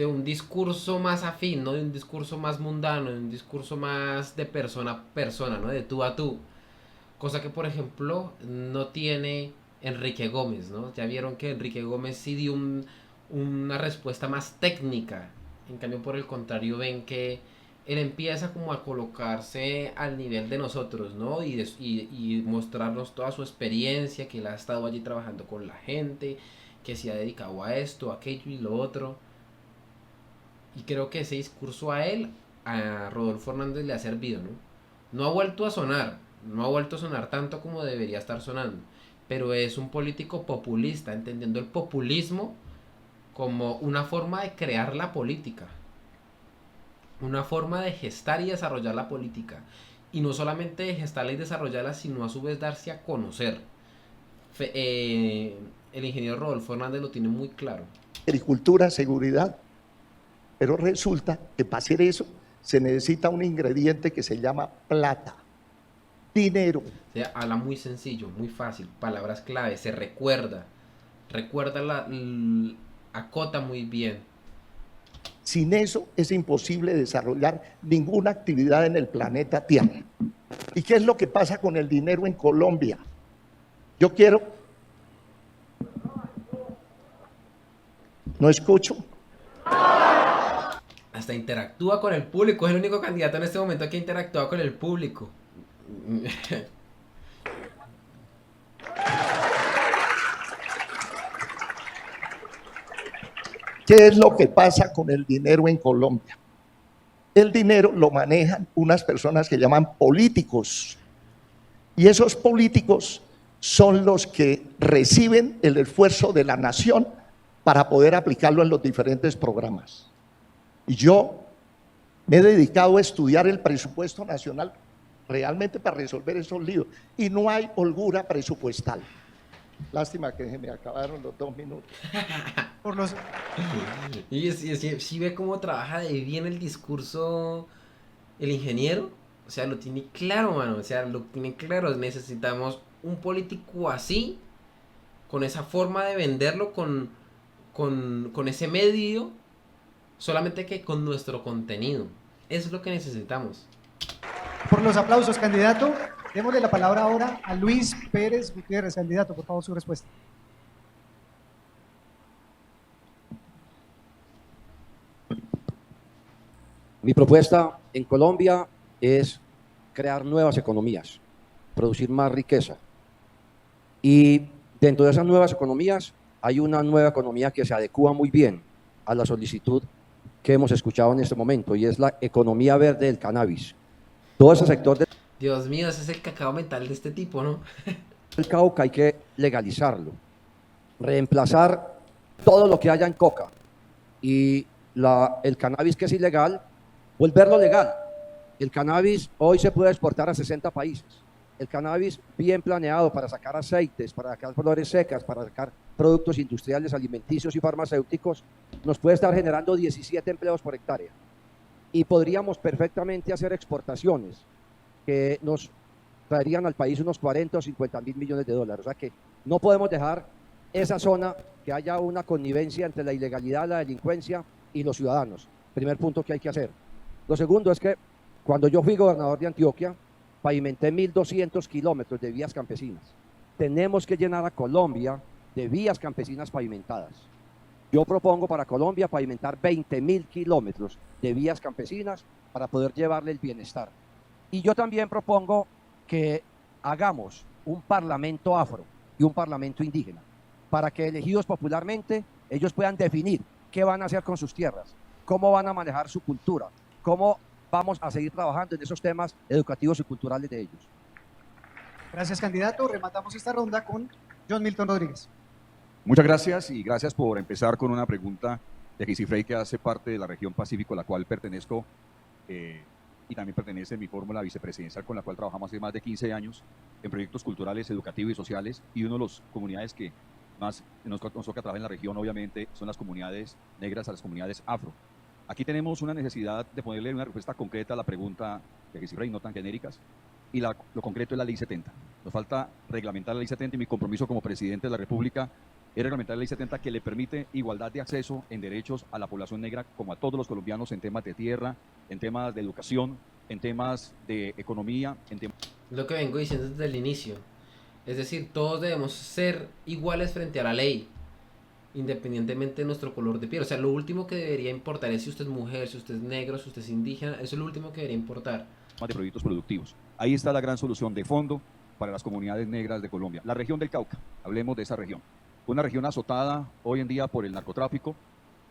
un discurso más afín, ¿no? De un discurso más mundano, de un discurso más de persona a persona, ¿no? De tú a tú. Cosa que, por ejemplo, no tiene Enrique Gómez, ¿no? Ya vieron que Enrique Gómez sí dio una respuesta más técnica. En cambio, por el contrario, ven que él empieza como a colocarse al nivel de nosotros, ¿no? Y mostrarnos toda su experiencia, que él ha estado allí trabajando con la gente, que se ha dedicado a esto, a aquello y lo otro. Y creo que ese discurso a él, a Rodolfo Hernández, le ha servido, ¿no? No ha vuelto a sonar, no ha vuelto a sonar tanto como debería estar sonando, pero es un político populista, entendiendo el populismo como una forma de crear la política, una forma de gestar y desarrollar la política, y no solamente de gestarla y desarrollarla, sino a su vez darse a conocer. El ingeniero Rodolfo Hernández lo tiene muy claro. Agricultura, seguridad, pero resulta que para hacer eso se necesita un ingrediente que se llama plata, dinero. O sea, habla muy sencillo, muy fácil, palabras clave, se recuerda acota muy bien. Sin eso es imposible desarrollar ninguna actividad en el planeta Tierra. ¿Y qué es lo que pasa con el dinero en Colombia? Yo quiero... ¿No escucho? Hasta interactúa con el público, es el único candidato en este momento que interactúa con el público. ¿Qué es lo que pasa con el dinero en Colombia? El dinero lo manejan unas personas que llaman políticos. Y esos políticos son los que reciben el esfuerzo de la nación para poder aplicarlo en los diferentes programas. Y yo me he dedicado a estudiar el presupuesto nacional realmente para resolver esos líos. Y no hay holgura presupuestal. Lástima que se me acabaron los 2 minutos. Y si ve cómo trabaja de bien el discurso el ingeniero, o sea, lo tiene claro, mano, o sea, lo tiene claro. Necesitamos un político así, con esa forma de venderlo, con ese medio, solamente que con nuestro contenido. Eso es lo que necesitamos. Por los aplausos, candidato. Démosle la palabra ahora a Luis Pérez Gutiérrez. Candidato, por favor, su respuesta. Mi propuesta en Colombia es crear nuevas economías, producir más riqueza. Y dentro de esas nuevas economías hay una nueva economía que se adecúa muy bien a la solicitud que hemos escuchado en este momento, y es la economía verde del cannabis. Todo ese sector Dios mío, ese es el cacao mental de este tipo, ¿no? del Cauca hay que legalizarlo, reemplazar todo lo que haya en coca y el cannabis que es ilegal, volverlo legal. El cannabis hoy se puede exportar a 60 países. El cannabis bien planeado para sacar aceites, para sacar flores secas, para sacar productos industriales, alimenticios y farmacéuticos, nos puede estar generando 17 empleos por hectárea. Y podríamos perfectamente hacer exportaciones que nos traerían al país unos 40 o 50 mil millones de dólares. O sea que no podemos dejar esa zona que haya una connivencia entre la ilegalidad, la delincuencia y los ciudadanos. Primer punto que hay que hacer. Lo segundo es que cuando yo fui gobernador de Antioquia, pavimenté 1.200 kilómetros de vías campesinas. Tenemos que llenar a Colombia de vías campesinas pavimentadas. Yo propongo para Colombia pavimentar 20.000 kilómetros de vías campesinas para poder llevarle el bienestar. Y yo también propongo que hagamos un parlamento afro y un parlamento indígena, para que elegidos popularmente ellos puedan definir qué van a hacer con sus tierras, cómo van a manejar su cultura, cómo vamos a seguir trabajando en esos temas educativos y culturales de ellos. Gracias, candidato. Rematamos esta ronda con John Milton Rodríguez. Muchas gracias y gracias por empezar con una pregunta de Gisifrey, que hace parte de la región Pacífico, a la cual pertenezco, y también pertenece mi fórmula vicepresidencial con la cual trabajamos hace más de 15 años en proyectos culturales, educativos y sociales, y una de las comunidades que más nos toca trabajar en la región, obviamente, son las comunidades negras, a las comunidades afro. Aquí tenemos una necesidad de ponerle una respuesta concreta a la pregunta de Gisifrey, no tan genéricas, y lo concreto es la Ley 70. Nos falta reglamentar la Ley 70 y mi compromiso como presidente de la República es reglamentar la Ley 70, que le permite igualdad de acceso en derechos a la población negra como a todos los colombianos en temas de tierra, en temas de educación, en temas de economía, en temas... Lo que vengo diciendo desde el inicio. Es decir, todos debemos ser iguales frente a la ley, independientemente de nuestro color de piel. O sea, lo último que debería importar es si usted es mujer, si usted es negro, si usted es indígena. Eso es lo último que debería importar. De proyectos productivos. Ahí está la gran solución de fondo para las comunidades negras de Colombia. La región del Cauca, hablemos de esa región. Una región azotada hoy en día por el narcotráfico.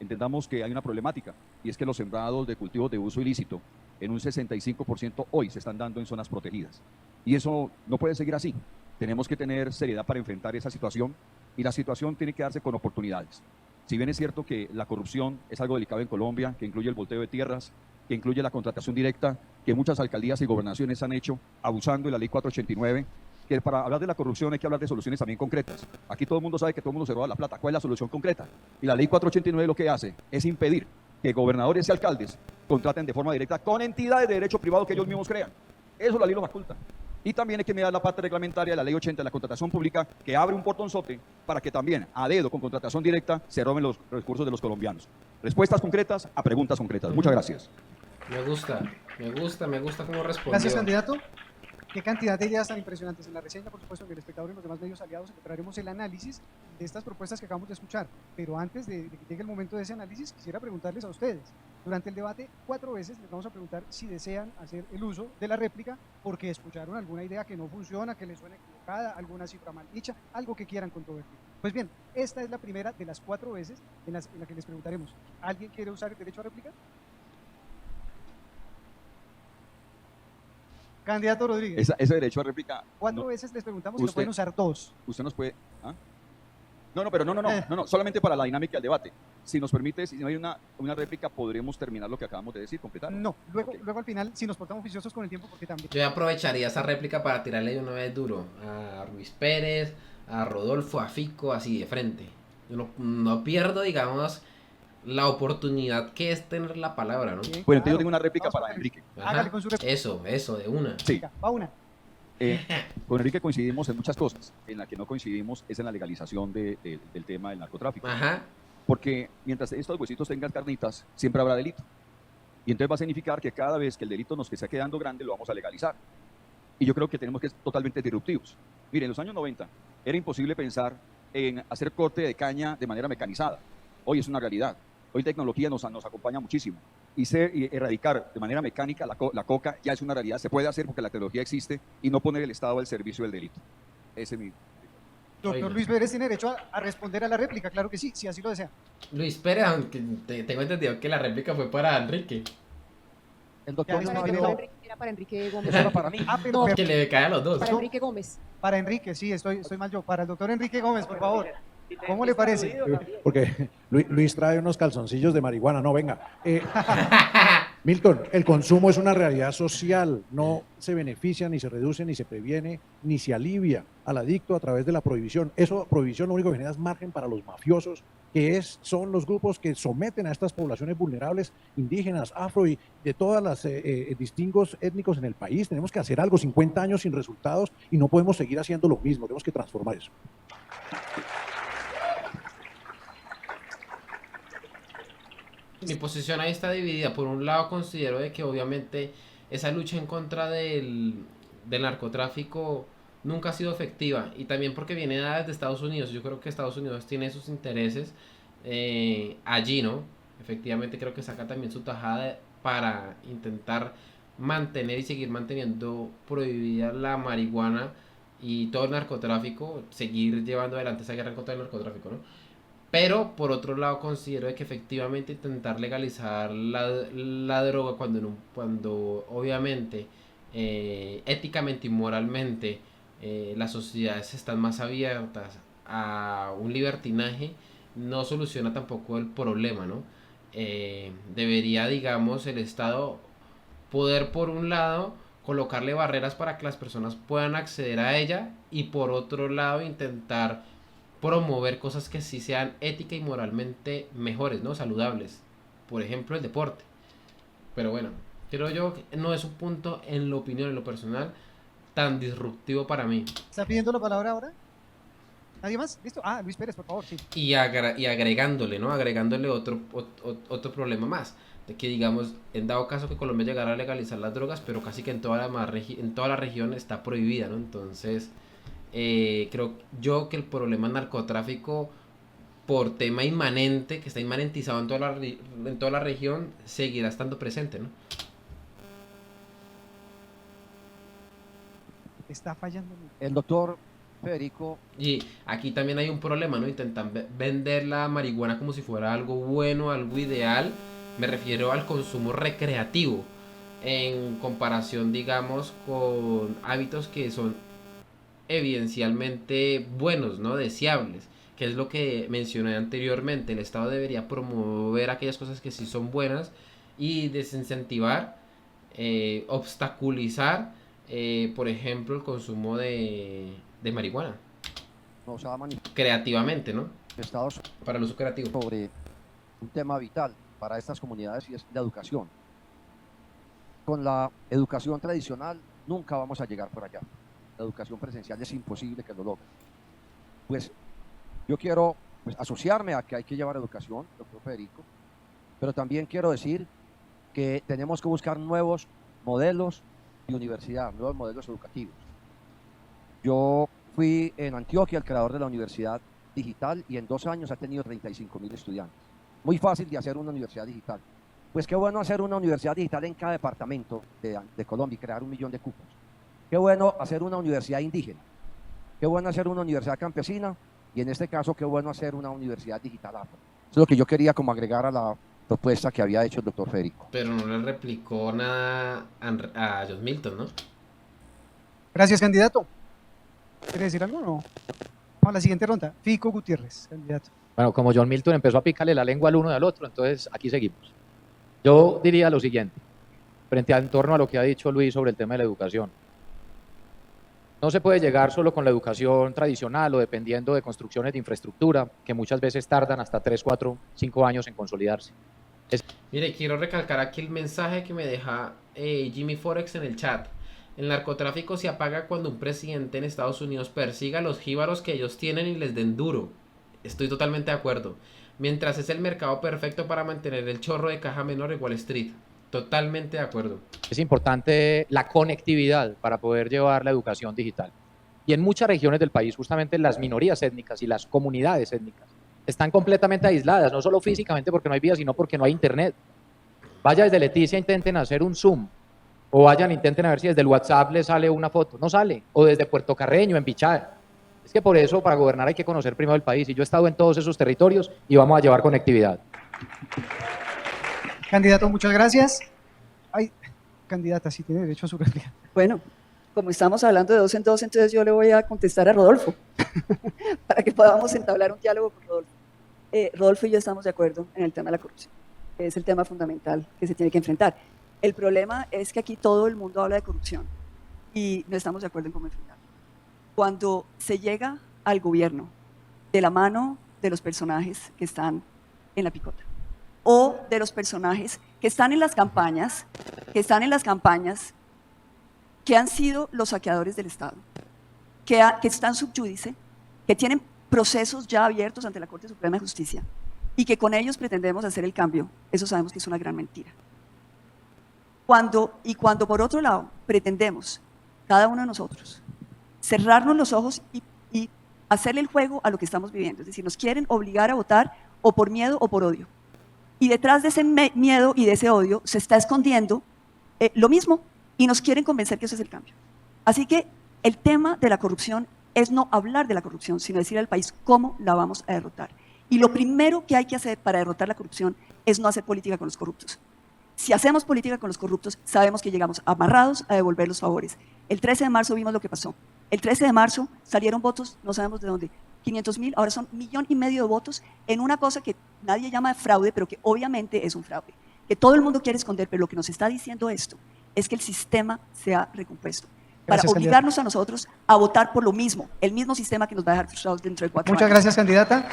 Entendamos que hay una problemática, y es que los sembrados de cultivos de uso ilícito en un 65% hoy se están dando en zonas protegidas. Y eso no puede seguir así. Tenemos que tener seriedad para enfrentar esa situación, y la situación tiene que darse con oportunidades. Si bien es cierto que la corrupción es algo delicado en Colombia, que incluye el volteo de tierras, que incluye la contratación directa, que muchas alcaldías y gobernaciones han hecho abusando de la Ley 489, que para hablar de la corrupción hay que hablar de soluciones también concretas. Aquí todo el mundo sabe que todo el mundo se roba la plata. ¿Cuál es la solución concreta? Y la Ley 489 lo que hace es impedir que gobernadores y alcaldes contraten de forma directa con entidades de derecho privado que ellos mismos crean. Eso la ley lo faculta. Y también hay que mirar la parte reglamentaria de la Ley 80 de la contratación pública, que abre un portonzote para que también, a dedo, con contratación directa, se roben los recursos de los colombianos. Respuestas concretas a preguntas concretas. Muchas gracias. Me gusta cómo respondió. Gracias, candidato. Qué cantidad de ideas tan impresionantes. En la reseña, por supuesto, en El Espectador y en los demás medios aliados encontraremos el análisis de estas propuestas que acabamos de escuchar. Pero antes de que llegue el momento de ese análisis, quisiera preguntarles a ustedes. Durante el debate, 4 veces les vamos a preguntar si desean hacer el uso de la réplica porque escucharon alguna idea que no funciona, que les suena equivocada, alguna cifra mal dicha, algo que quieran controvertir. Pues bien, esta es la primera de las 4 veces en la que les preguntaremos. ¿Alguien quiere usar el derecho a réplica? Candidato Rodríguez. Ese derecho a réplica... 4 veces les preguntamos si lo pueden usar 2. Usted nos puede... ¿ah? No, solamente para la dinámica del debate. Si nos permite, si no hay una réplica, podremos terminar lo que acabamos de decir, completar. No, luego al final, si nos portamos juiciosos con el tiempo, porque también... Yo aprovecharía esa réplica para tirarle de una vez duro a Ruiz Pérez, a Rodolfo, a Fico, así de frente. Yo no pierdo, digamos, la oportunidad que es tener la palabra, ¿no? Bueno, entonces yo tengo una réplica para Enrique. Hágale con su réplica. Eso, de una. Sí. Va una. Con Enrique coincidimos en muchas cosas. En la que no coincidimos es en la legalización del tema del narcotráfico. Ajá. Porque mientras estos huesitos tengan carnitas, siempre habrá delito. Y entonces va a significar que cada vez que el delito nos esté quedando grande, lo vamos a legalizar. Y yo creo que tenemos que ser totalmente disruptivos. Miren, en los años 90 era imposible pensar en hacer corte de caña de manera mecanizada. Hoy es una realidad. Hoy tecnología nos acompaña muchísimo. Y erradicar de manera mecánica la coca ya es una realidad. Se puede hacer porque la tecnología existe y no poner el Estado al servicio del delito. Ese es mi... Doctor Luis Pérez tiene derecho a responder a la réplica, claro que sí, si así lo desea. Luis Pérez, aunque tengo entendido que la réplica fue para Enrique. El doctor Ya, Mario, Era para Enrique Gómez. eso era para mí. Ah, pero, Que le cae a los dos. Para Enrique Gómez. para Enrique, sí, estoy mal yo. Para el doctor Enrique Gómez, por favor. ¿Cómo le parece? Porque Luis trae unos calzoncillos de marihuana. No, venga. Milton, el consumo es una realidad social. No se beneficia, ni se reduce, ni se previene, ni se alivia al adicto a través de la prohibición. Eso, prohibición, lo único que genera es margen para los mafiosos, son los grupos que someten a estas poblaciones vulnerables, indígenas, afro y de todas las distingos étnicos en el país. Tenemos que hacer algo, 50 años sin resultados y no podemos seguir haciendo lo mismo. Tenemos que transformar eso. Mi posición ahí está dividida. Por un lado considero de que obviamente esa lucha en contra del narcotráfico nunca ha sido efectiva, y también porque viene dada desde Estados Unidos. Yo creo que Estados Unidos tiene sus intereses allí, ¿no? Efectivamente creo que saca también su tajada para intentar mantener y seguir manteniendo prohibida la marihuana y todo el narcotráfico, seguir llevando adelante esa guerra contra el narcotráfico, ¿no? Pero por otro lado considero de que efectivamente intentar legalizar la droga cuando obviamente éticamente y moralmente las sociedades están más abiertas a un libertinaje, no soluciona tampoco el problema, ¿no? Debería, digamos, el Estado poder, por un lado, colocarle barreras para que las personas puedan acceder a ella, y por otro lado intentar promover cosas que sí sean ética y moralmente mejores, ¿no? Saludables. Por ejemplo, el deporte. Pero bueno, creo yo que no es un punto, en la opinión, en lo personal, tan disruptivo para mí. ¿Está pidiendo la palabra ahora? ¿Nadie más? ¿Listo? Ah, Luis Pérez, por favor, sí. Y agregándole, ¿no? Agregándole otro problema más. De que, digamos, en dado caso que Colombia llegara a legalizar las drogas, pero casi que en toda la región está prohibida, ¿no? Entonces, creo yo que el problema del narcotráfico, por tema inmanente, que está inmanentizado en toda la región, seguirá estando presente, ¿no? Está fallando. El doctor Federico. Y aquí también hay un problema, ¿no? Intentan vender la marihuana como si fuera algo bueno, algo ideal. Me refiero al consumo recreativo, en comparación, digamos, con hábitos que son evidencialmente buenos, ¿no? Deseables, que es lo que mencioné anteriormente. El Estado debería promover aquellas cosas que sí son buenas y desincentivar, obstaculizar, por ejemplo, el consumo de marihuana. Nos ha creativamente, ¿no? Estados para el uso creativo. Sobre un tema vital para estas comunidades, y es la educación. Con la educación tradicional nunca vamos a llegar por allá. La educación presencial es imposible que lo logre. Pues yo quiero asociarme a que hay que llevar educación, doctor Federico, pero también quiero decir que tenemos que buscar nuevos modelos de universidad, nuevos modelos educativos. Yo fui en Antioquia el creador de la universidad digital, y en 2 años ha tenido 35.000 estudiantes. Muy fácil de hacer una universidad digital. Pues qué bueno hacer una universidad digital en cada departamento de Colombia y crear 1 millón de cupos. Qué bueno hacer una universidad indígena. Qué bueno hacer una universidad campesina, y en este caso qué bueno hacer una universidad digital afro. Eso es lo que yo quería como agregar a la propuesta que había hecho el doctor Federico. Pero no le replicó nada a John Milton, ¿no? Gracias, candidato. ¿Quiere decir algo o no? Vamos a la siguiente ronda. Fico Gutiérrez, candidato. Bueno, como John Milton empezó a picarle la lengua al uno y al otro, entonces aquí seguimos. Yo diría lo siguiente, en torno a lo que ha dicho Luis sobre el tema de la educación. No se puede llegar solo con la educación tradicional o dependiendo de construcciones de infraestructura, que muchas veces tardan hasta 3, 4, 5 años en consolidarse. Mire, quiero recalcar aquí el mensaje que me deja Jimmy Forex en el chat. El narcotráfico se apaga cuando un presidente en Estados Unidos persiga a los jíbaros que ellos tienen y les den duro. Estoy totalmente de acuerdo. Mientras es el mercado perfecto para mantener el chorro de caja menor en Wall Street. Totalmente de acuerdo. Es importante la conectividad para poder llevar la educación digital. Y en muchas regiones del país, justamente las minorías étnicas y las comunidades étnicas están completamente aisladas, no solo físicamente porque no hay vía, sino porque no hay internet. Vaya desde Leticia, intenten hacer un Zoom, o vayan, intenten a ver si desde el WhatsApp les sale una foto, no sale, o desde Puerto Carreño, en Pichá. Es que por eso, para gobernar hay que conocer primero el país, y yo he estado en todos esos territorios y vamos a llevar conectividad. Candidato, muchas gracias. Ay, candidata, sí tiene derecho a su réplica. Bueno, como estamos hablando de dos en dos, entonces yo le voy a contestar a Rodolfo, para que podamos entablar un diálogo con Rodolfo. Rodolfo y yo estamos de acuerdo en el tema de la corrupción, que es el tema fundamental que se tiene que enfrentar. El problema es que aquí todo el mundo habla de corrupción y no estamos de acuerdo en cómo enfrentarla. Cuando se llega al gobierno de la mano de los personajes que están en la picota o de los personajes que están en las campañas, que han sido los saqueadores del Estado, que están sub judice, que tienen procesos ya abiertos ante la Corte Suprema de Justicia y que con ellos pretendemos hacer el cambio, eso sabemos que es una gran mentira. Cuando por otro lado pretendemos, cada uno de nosotros, cerrarnos los ojos y hacerle el juego a lo que estamos viviendo, es decir, nos quieren obligar a votar o por miedo o por odio. Y detrás de ese miedo y de ese odio se está escondiendo lo mismo y nos quieren convencer que eso es el cambio. Así que el tema de la corrupción es no hablar de la corrupción, sino decir al país cómo la vamos a derrotar. Y lo primero que hay que hacer para derrotar la corrupción es no hacer política con los corruptos. Si hacemos política con los corruptos, sabemos que llegamos amarrados a devolver los favores. El 13 de marzo vimos lo que pasó. El 13 de marzo salieron votos, no sabemos de dónde, 500.000, ahora son 1,5 millones de votos en una cosa que nadie llama fraude, pero que obviamente es un fraude, que todo el mundo quiere esconder, pero lo que nos está diciendo esto es que el sistema se ha recompuesto. Para obligarnos a nosotros a votar por lo mismo, el mismo sistema que nos va a dejar frustrados dentro de 4 años. Muchas gracias, candidata.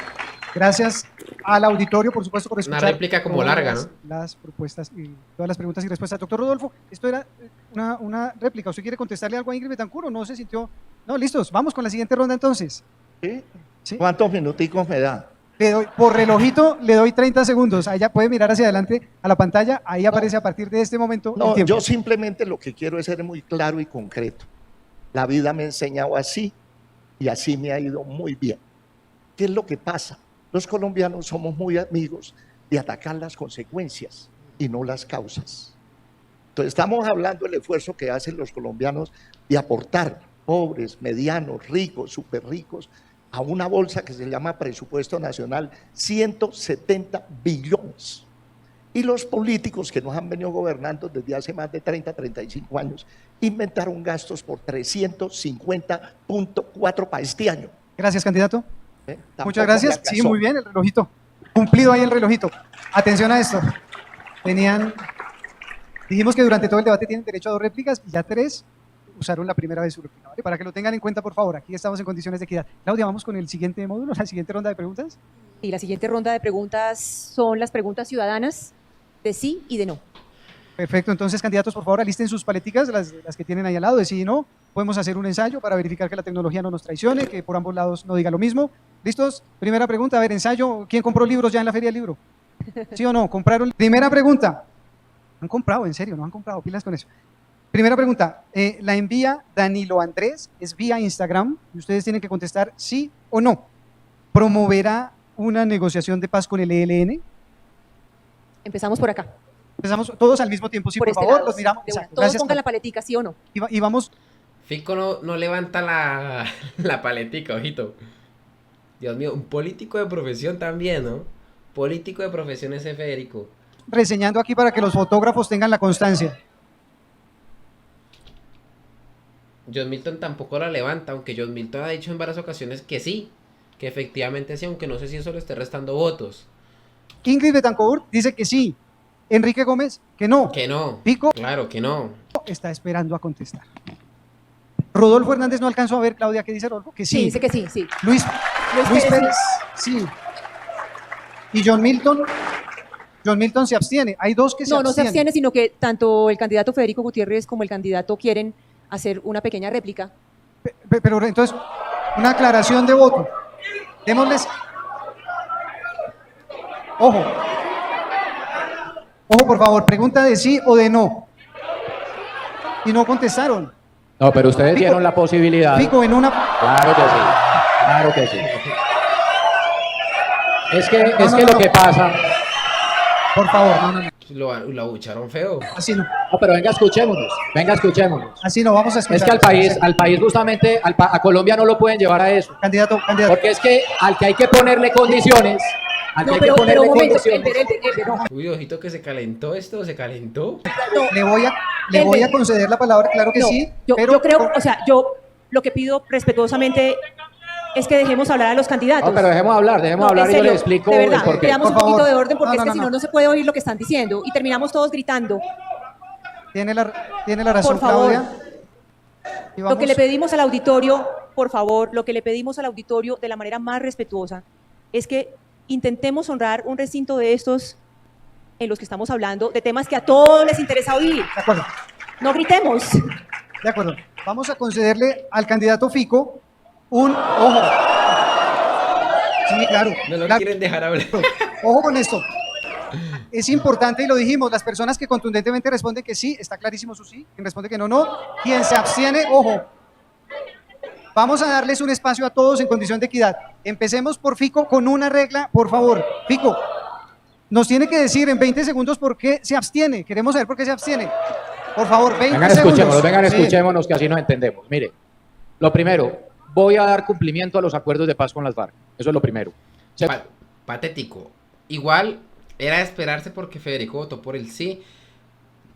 Gracias al auditorio, por supuesto, por escuchar. Una réplica como larga, ¿no? Las propuestas y todas las preguntas y respuestas. Doctor Rodolfo, esto era una réplica. ¿Usted quiere contestarle algo a Ingrid Betancourt o no se sintió? No, listos. Vamos con la siguiente ronda entonces. ¿Sí? ¿Sí? ¿Cuántos minuticos me da? Le doy, por relojito, le doy 30 segundos. Ahí ya puede mirar hacia adelante a la pantalla. Ahí aparece a partir de este momento el No, tiempo. yo simplemente lo que quiero es ser muy claro y concreto. La vida me ha enseñado así y así me ha ido muy bien. ¿Qué es lo que pasa? Los colombianos somos muy amigos de atacar las consecuencias y no las causas. Entonces estamos hablando del esfuerzo que hacen los colombianos de aportar pobres, medianos, ricos, súper ricos a una bolsa que se llama Presupuesto Nacional, 170 billones. Y los políticos que nos han venido gobernando desde hace más de 30, 35 años, inventaron gastos por 350.4 para este año. Gracias, candidato. Muchas Tampoco gracias. me Sí, alcanzó. muy bien, el relojito. Cumplido ahí el relojito. Atención a esto. Dijimos que durante todo el debate tienen derecho a 2 réplicas y ya 3 usaron la primera vez su réplica, ¿vale? Para que lo tengan en cuenta, por favor. Aquí estamos en condiciones de equidad. Claudia, vamos con el siguiente módulo, la siguiente ronda de preguntas. Y la siguiente ronda de preguntas son las preguntas ciudadanas de sí y de no. Perfecto, entonces, candidatos, por favor, alisten sus paleticas, las que tienen ahí al lado, de sí y no. Podemos hacer un ensayo para verificar que la tecnología no nos traicione, que por ambos lados no diga lo mismo. ¿Listos? Primera pregunta, a ver, ensayo. ¿Quién compró libros ya en la Feria del Libro? ¿Sí o no? ¿Compraron? Primera pregunta. ¿Han comprado? En serio, no han comprado, pilas con eso. Primera pregunta, la envía Danilo Andrés, es vía Instagram, y ustedes tienen que contestar sí o no. ¿Promoverá una negociación de paz con el ELN? Empezamos por acá. Empezamos todos al mismo tiempo, sí, por este favor, lado, los miramos. de una. Exacto, Todos gracias. pongan la paletica, sí o no. Y vamos, Fico no levanta la paletica, ojito. Dios mío, un político de profesión también, ¿no? Político de profesión ese Federico. reseñando aquí para que los fotógrafos tengan la constancia. John Milton tampoco la levanta, aunque John Milton ha dicho en varias ocasiones que sí, que efectivamente sí, aunque no sé si eso le esté restando votos. Ingrid Betancourt dice que sí. Enrique Gómez, que no. Que no. Pico Claro que no. está esperando a contestar. Rodolfo Hernández no alcanzó a ver, Claudia, ¿qué dice Rodolfo? Que sí. Sí, dice que sí, sí. Luis Pérez, sí. Y John Milton se abstiene. Hay dos que se abstienen. No se abstiene, sino que tanto el candidato Federico Gutiérrez como el candidato quieren hacer una pequeña réplica. Pero entonces, una aclaración de voto. Démosles. Ojo. Ojo, por favor, pregunta de sí o de no. Y no contestaron. No, pero ustedes Fico, dieron la posibilidad. Fico, en una... Claro que sí, claro que sí. Es que lo que pasa... Por favor, no. Lo abucharon feo. Así no. No, pero venga, escuchémonos. Así no, vamos a escuchar. Es que al país justamente, a Colombia no lo pueden llevar a eso. Candidato. Porque es que al que hay que ponerle condiciones, No, pero un momento, Elber, no. Uy, ojito que se calentó esto, se calentó. Le voy a conceder la palabra, claro que No, sí. yo pero creo, o sea, yo lo que pido respetuosamente es que dejemos hablar a los candidatos. No, pero dejemos hablar No, y en yo serio, le explico de verdad, el porqué. pidamos Por un poquito favor. de orden porque No, es que no, si no. no, no se puede oír lo que están diciendo y terminamos todos gritando. Tiene la razón, Por favor. Claudia. Y Lo que vamos- le pedimos al auditorio, por favor, lo que le pedimos al auditorio de la manera más respetuosa es que intentemos honrar un recinto de estos en los que estamos hablando de temas que a todos les interesa oír. De acuerdo, No gritemos. de acuerdo. Vamos a concederle al candidato Fico un... Ojo. Sí, claro. No lo claro. quieren dejar hablar. Ojo con esto. Es importante y lo dijimos, las personas que contundentemente responden que sí, está clarísimo su sí, quien responde que no, no. Quien se abstiene, ojo. Vamos a darles un espacio a todos en condición de equidad. Empecemos por Fico con una regla, por favor. Fico, nos tiene que decir en 20 segundos por qué se abstiene. Queremos saber por qué se abstiene. Por favor, 20 segundos. Sí. Escuchémonos que así nos entendemos. Mire, lo primero, voy a dar cumplimiento a los acuerdos de paz con las FARC. Eso es lo primero. Patético. Igual era de esperarse porque Federico votó por el sí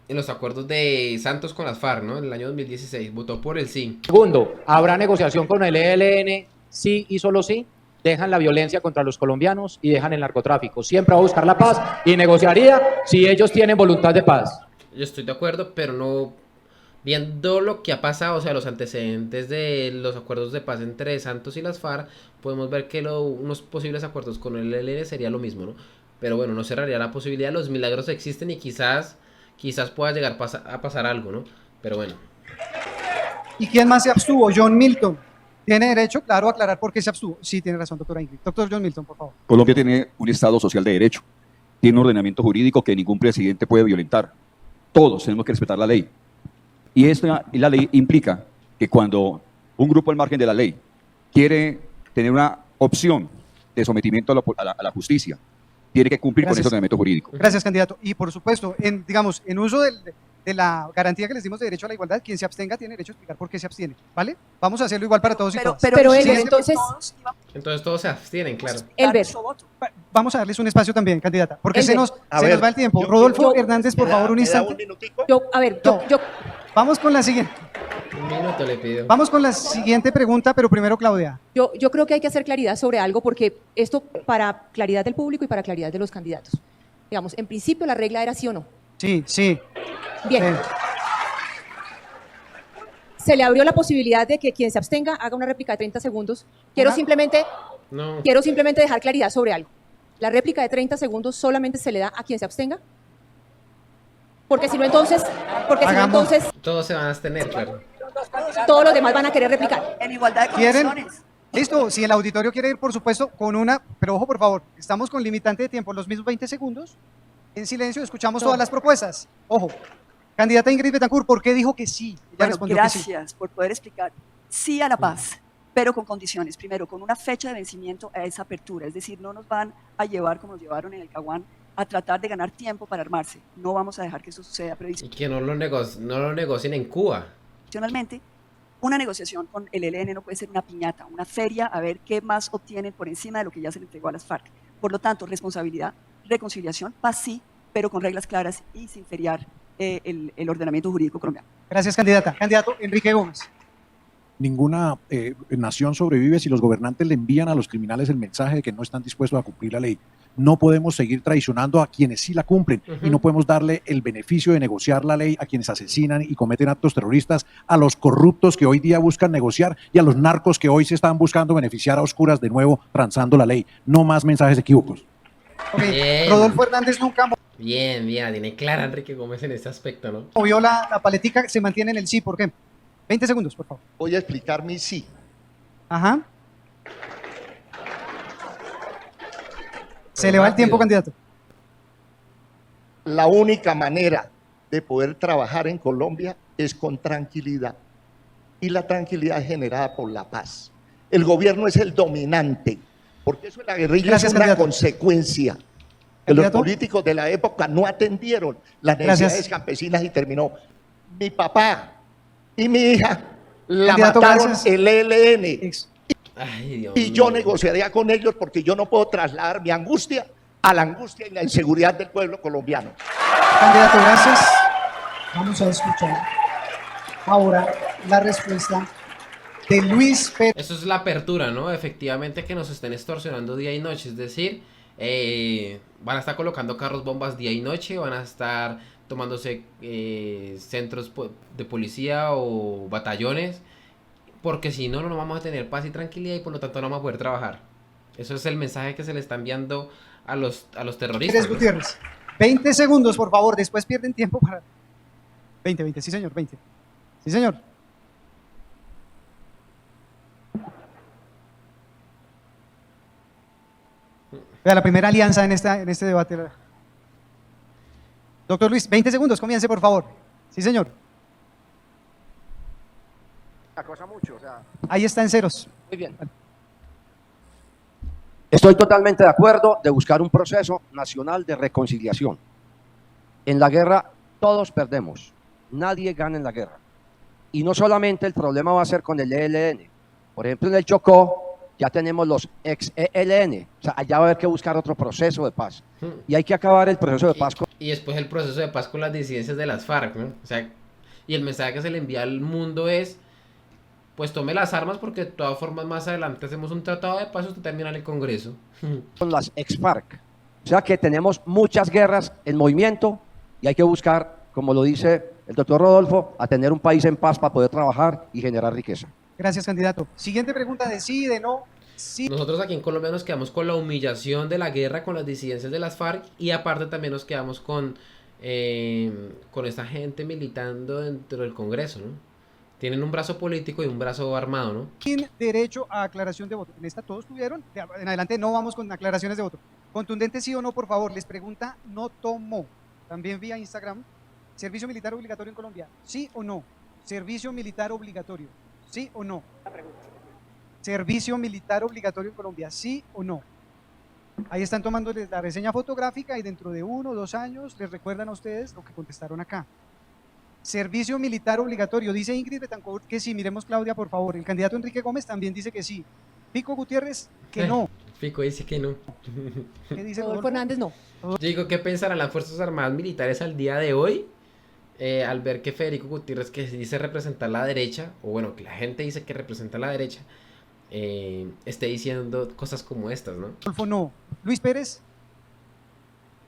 en los acuerdos de Santos con las FARC, ¿no? En el año 2016. Votó por el sí. Segundo, habrá negociación con el ELN, sí y solo sí. Dejan la violencia contra los colombianos y dejan el narcotráfico. Siempre va a buscar la paz y negociaría si ellos tienen voluntad de paz. Yo estoy de acuerdo, pero no... Viendo lo que ha pasado, o sea, los antecedentes de los acuerdos de paz entre Santos y las FARC, podemos ver que unos posibles acuerdos con el ELN sería lo mismo, ¿no? Pero bueno, no cerraría la posibilidad, los milagros existen y quizás pueda llegar a pasar algo, ¿no? Pero bueno. ¿Y quién más se abstuvo? John Milton. ¿Tiene derecho, claro, a aclarar por qué se abstuvo? Sí, tiene razón, doctora Ingrid. Doctor John Milton, por favor. Colombia tiene un Estado social de derecho, tiene un ordenamiento jurídico que ningún presidente puede violentar. Todos tenemos que respetar la ley. Y la ley implica que cuando un grupo al margen de la ley quiere tener una opción de sometimiento a la justicia, tiene que cumplir con ese ordenamiento jurídico. Gracias, candidato. Y por supuesto, en uso de la garantía que les dimos de derecho a la igualdad, quien se abstenga tiene derecho a explicar por qué se abstiene, ¿vale? Vamos a hacerlo igual para todos y todas. Pero Sí, Elber, sí, Entonces todos se abstienen, claro. Elber, Vamos a darles un espacio también, candidata, porque se Elber. nos va el tiempo. Rodolfo Hernández, por favor, un instante. yo Vamos con la siguiente. Un minuto le pido. Vamos con la siguiente pregunta, pero primero Claudia. Yo creo que hay que hacer claridad sobre algo porque esto para claridad del público y para claridad de los candidatos. Digamos, en principio la regla era sí o no. Sí, sí. Bien. Se le abrió la posibilidad de que quien se abstenga haga una réplica de 30 segundos. Quiero simplemente dejar claridad sobre algo. La réplica de 30 segundos solamente se le da a quien se abstenga. Porque si no entonces, Todos se van a abstener, claro. todos los demás van a querer replicar. En igualdad de ¿Quieren? condiciones. Listo, si el auditorio quiere ir, por supuesto, con una, pero ojo, por favor, estamos con limitante de tiempo, los mismos 20 segundos. En silencio, escuchamos todas las propuestas. Ojo, candidata Ingrid Betancourt, ¿por qué dijo que sí? Ella Bueno, respondió que sí. gracias por poder explicar. Sí a la paz, pero con condiciones. Primero, con una fecha de vencimiento a esa apertura. Es decir, no nos van a llevar como nos llevaron en el Caguán a tratar de ganar tiempo para armarse. No vamos a dejar que eso suceda. Pero Y que no lo negocien en Cuba. adicionalmente, una negociación con el ELN no puede ser una piñata, una feria, a ver qué más obtienen por encima de lo que ya se le entregó a las FARC. Por lo tanto, responsabilidad, reconciliación, paz sí, pero con reglas claras y sin feriar el ordenamiento jurídico colombiano. Gracias, candidata. Candidato Enrique Gómez. Ninguna nación sobrevive si los gobernantes le envían a los criminales el mensaje de que no están dispuestos a cumplir la ley. No podemos seguir traicionando a quienes sí la cumplen y no podemos darle el beneficio de negociar la ley a quienes asesinan y cometen actos terroristas, a los corruptos que hoy día buscan negociar y a los narcos que hoy se están buscando beneficiar a oscuras de nuevo transando la ley. No más mensajes equívocos. Okay. Bien. Rodolfo Hernández nunca Bien, tiene clara Enrique Gómez en este aspecto, ¿no? movió la paletica, se mantiene en el sí. ¿Por qué? 20 segundos, por favor. Voy a explicar mi sí. Ajá. Se le va el tiempo, candidato. La única manera de poder trabajar en Colombia es con tranquilidad. Y la tranquilidad es generada por la paz. El gobierno es el dominante, porque eso de la guerrilla Gracias, es una candidato. consecuencia. Que los ¿Candidato? políticos de la época no atendieron las necesidades Gracias. campesinas y terminó. Mi papá y mi hija la Candidato, mataron gracias. el ELN. Ay, Dios Y yo mío. negociaría con ellos porque yo no puedo trasladar mi angustia a la angustia y la inseguridad del pueblo colombiano. Candidato, gracias. Vamos a escuchar ahora la respuesta de Luis Pérez. Eso es la apertura, ¿no? Efectivamente que nos estén extorsionando día y noche, es decir, van a estar colocando carros bombas día y noche, van a estar tomándose centros de policía o batallones, porque si no, no vamos a tener paz y tranquilidad y por lo tanto no vamos a poder trabajar. Eso es el mensaje que se le está enviando a los terroristas, Pérez ¿no? Gutiérrez. 20 segundos, por favor, después pierden tiempo para... 20, sí señor, 20. Sí señor. Vea, la primera alianza en este debate. Doctor Luis, 20 segundos, comience por favor. Sí señor. La cosa mucho, o sea, Ahí está en ceros. muy bien. Estoy totalmente de acuerdo de buscar un proceso nacional de reconciliación. En la guerra todos perdemos, nadie gana en la guerra. Y no solamente el problema va a ser con el ELN. Por ejemplo, en el Chocó ya tenemos los ex-ELN. O sea, allá va a haber que buscar otro proceso de paz. Y hay que acabar el proceso de paz con... Y después el proceso de paz con las disidencias de las FARC, ¿no? O sea, y el mensaje que se le envía al mundo es, pues tome las armas porque de todas formas más adelante hacemos un tratado de paz y usted termina en el Congreso. con las ex-FARC. O sea que tenemos muchas guerras en movimiento y hay que buscar, como lo dice el doctor Rodolfo, a tener un país en paz para poder trabajar y generar riqueza. Gracias, candidato. Siguiente pregunta de sí, de no. Sí. Nosotros aquí en Colombia nos quedamos con la humillación de la guerra con las disidencias de las FARC y aparte también nos quedamos con esta gente militando dentro del Congreso, ¿no? Tienen un brazo político y un brazo armado, ¿no? Sin derecho a aclaración de voto. En esta todos tuvieron. En adelante no vamos con aclaraciones de voto. Contundente sí o no, por favor. Les pregunta No Tomo. También vía Instagram. ¿Servicio militar obligatorio en Colombia? ¿Sí o no? ¿Servicio militar obligatorio? ¿Sí o no? ¿Servicio militar obligatorio en Colombia? ¿Sí o no? Ahí están tomándoles la reseña fotográfica y dentro de 1 o 2 años les recuerdan a ustedes lo que contestaron acá. Servicio militar obligatorio, dice Ingrid Betancourt que sí. Miremos, Claudia, por favor. El candidato Enrique Gómez también dice que sí. Fico Gutiérrez, que no. Fico dice que no. ¿Qué dice Rodolfo Rodolfo? Hernández, no. Yo digo, ¿qué pensarán las Fuerzas Armadas Militares al día de hoy? Al ver que Federico Gutiérrez, que dice representar la derecha, o bueno, que la gente dice que representa la derecha, esté diciendo cosas como estas, ¿no? Rodolfo, no. Luis Pérez,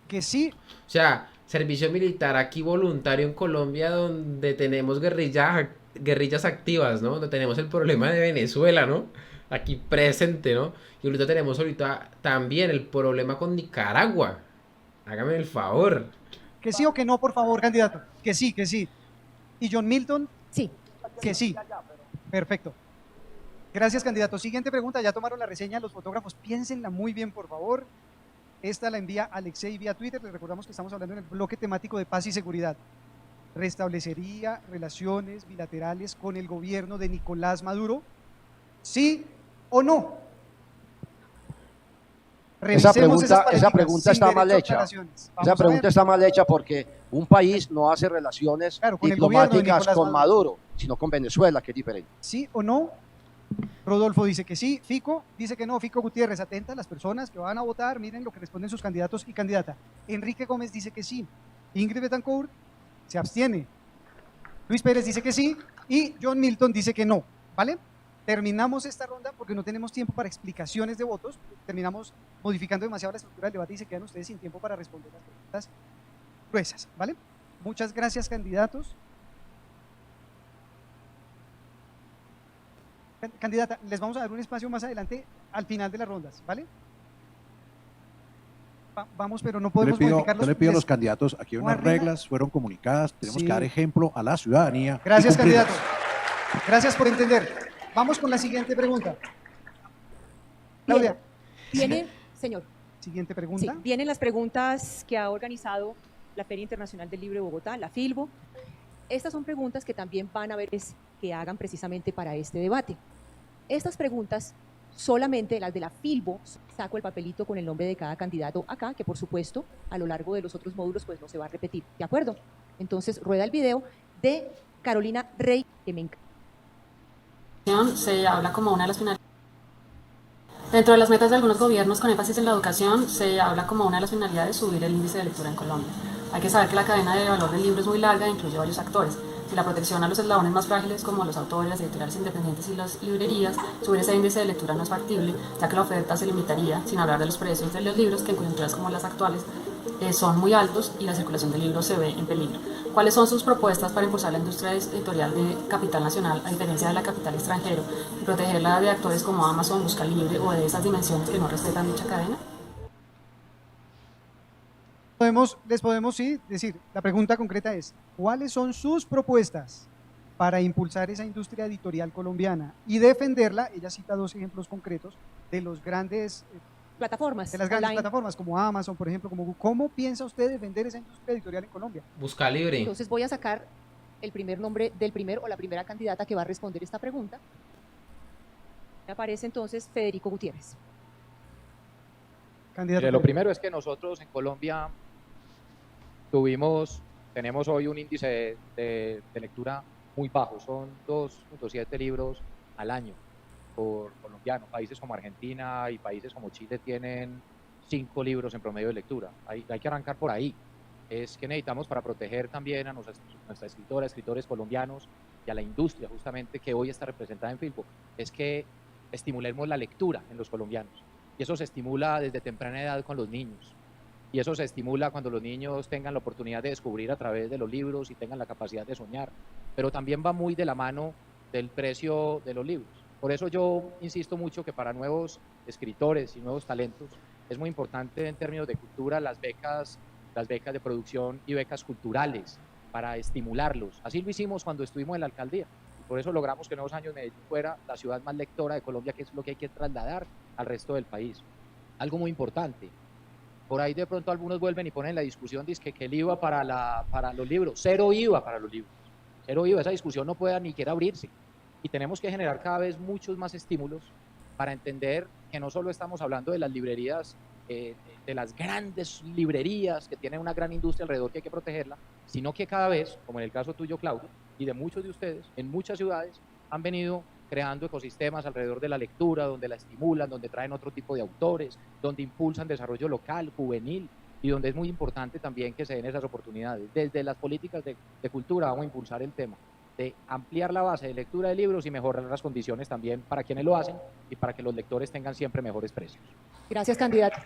que sí. O sea, servicio militar aquí voluntario en Colombia donde tenemos guerrillas activas, ¿no? Donde tenemos el problema de Venezuela, ¿no? Aquí presente, ¿no? Y ahorita tenemos también el problema con Nicaragua. Hágame el favor. Que sí o que no, por favor, candidato. Que sí, que sí. ¿Y John Milton? Sí. Que sí. Perfecto. Gracias, candidato. Siguiente pregunta. Ya tomaron la reseña los fotógrafos. Piénsenla muy bien, por favor. Esta la envía Alexei vía Twitter. Les recordamos que estamos hablando en el bloque temático de paz y seguridad. ¿Restablecería relaciones bilaterales con el gobierno de Nicolás Maduro? ¿Sí o no? Esa Revisemos esas pregunta paleticas, está sin mal derecho a hecha. aclaraciones. Esa Vamos a pregunta ver. está mal hecha porque un país no hace relaciones Claro, con el gobierno de diplomáticas Nicolás con Maduro, sino con Venezuela, que es diferente. ¿Sí o no? Rodolfo dice que sí. Fico dice que no. Fico Gutiérrez, atenta a las personas que van a votar. Miren lo que responden sus candidatos y candidata. Enrique Gómez dice que sí. Ingrid Betancourt se abstiene. Luis Pérez dice que sí. Y John Milton dice que no. ¿Vale? Terminamos esta ronda porque no tenemos tiempo para explicaciones de votos. Terminamos modificando demasiado la estructura del debate y se quedan ustedes sin tiempo para responder las preguntas gruesas. ¿Vale? Muchas gracias, candidatos. Candidata, les vamos a dar un espacio más adelante al final de las rondas, ¿vale? Vamos, pero no podemos modificar Yo le pido a los candidatos, aquí hay unas Arriba. reglas, fueron comunicadas, tenemos Sí. que dar ejemplo a la ciudadanía. y Gracias, cumplirlas. candidato. Gracias por entender. Vamos con la siguiente pregunta. Claudia, Viene, señor. siguiente Sí, pregunta. vienen las preguntas que ha organizado la Feria Internacional del Libro de Bogotá, la FILBO. Estas son preguntas que también van a ver que hagan precisamente para este debate. Estas preguntas, solamente las de la FILBO, saco el papelito con el nombre de cada candidato acá, que por supuesto a lo largo de los otros módulos pues no se va a repetir, ¿de acuerdo? Entonces rueda el video de Carolina Rey, que me encanta. Se habla como una de las finalidades. Dentro de las metas de algunos gobiernos con énfasis en la educación, se habla como una de las finalidades subir el índice de lectura en Colombia. Hay que saber que la cadena de valor del libro es muy larga e incluye varios actores. Si la protección a los eslabones más frágiles como los autores, las editoriales independientes y las librerías, subir ese índice de lectura no es factible, ya que la oferta se limitaría, sin hablar de los precios de los libros, que en coyunturas como las actuales son muy altos y la circulación del libro se ve en peligro. ¿Cuáles son sus propuestas para impulsar la industria editorial de capital nacional, a diferencia de la capital extranjero, y protegerla de actores como Amazon, Buscalibre o de esas dimensiones que no respetan dicha cadena? Les podemos sí decir, la pregunta concreta es, ¿cuáles son sus propuestas para impulsar esa industria editorial colombiana y defenderla? Ella cita dos ejemplos concretos de los grandes plataformas, de las grandes plataformas como Amazon, por ejemplo, como Google. ¿Cómo piensa usted defender esa industria editorial en Colombia? Buscalibre. Entonces voy a sacar el primer nombre del primer o la primera candidata que va a responder esta pregunta. Aparece entonces Federico Gutiérrez. Lo primero es que nosotros en Colombia tenemos hoy un índice de lectura muy bajo, son 2.7 libros al año por colombiano. Países como Argentina y países como Chile tienen 5 libros en promedio de lectura. Hay que arrancar por ahí. Es que necesitamos, para proteger también a nuestra escritora, escritores colombianos y a la industria justamente que hoy está representada en Filbo, es que estimulemos la lectura en los colombianos. Y eso se estimula desde temprana edad con los niños. Y eso se estimula cuando los niños tengan la oportunidad de descubrir a través de los libros y tengan la capacidad de soñar. Pero también va muy de la mano del precio de los libros. Por eso yo insisto mucho que para nuevos escritores y nuevos talentos es muy importante en términos de cultura las becas de producción y becas culturales para estimularlos. Así lo hicimos cuando estuvimos en la alcaldía. Y por eso logramos que en unos años Medellín fuera la ciudad más lectora de Colombia, que es lo que hay que trasladar al resto del país. Algo muy importante. Por ahí de pronto algunos vuelven y ponen la discusión, dizque que el IVA para los libros. Cero IVA para los libros. Cero IVA. Esa discusión no puede ni siquiera abrirse. Y tenemos que generar cada vez muchos más estímulos para entender que no solo estamos hablando de las librerías, de las grandes librerías que tienen una gran industria alrededor que hay que protegerla, sino que cada vez, como en el caso tuyo, Claudio, y de muchos de ustedes, en muchas ciudades han venido creando ecosistemas alrededor de la lectura, donde la estimulan, donde traen otro tipo de autores, donde impulsan desarrollo local, juvenil, y donde es muy importante también que se den esas oportunidades. Desde las políticas de cultura vamos a impulsar el tema de ampliar la base de lectura de libros y mejorar las condiciones también para quienes lo hacen y para que los lectores tengan siempre mejores precios. Gracias, candidato.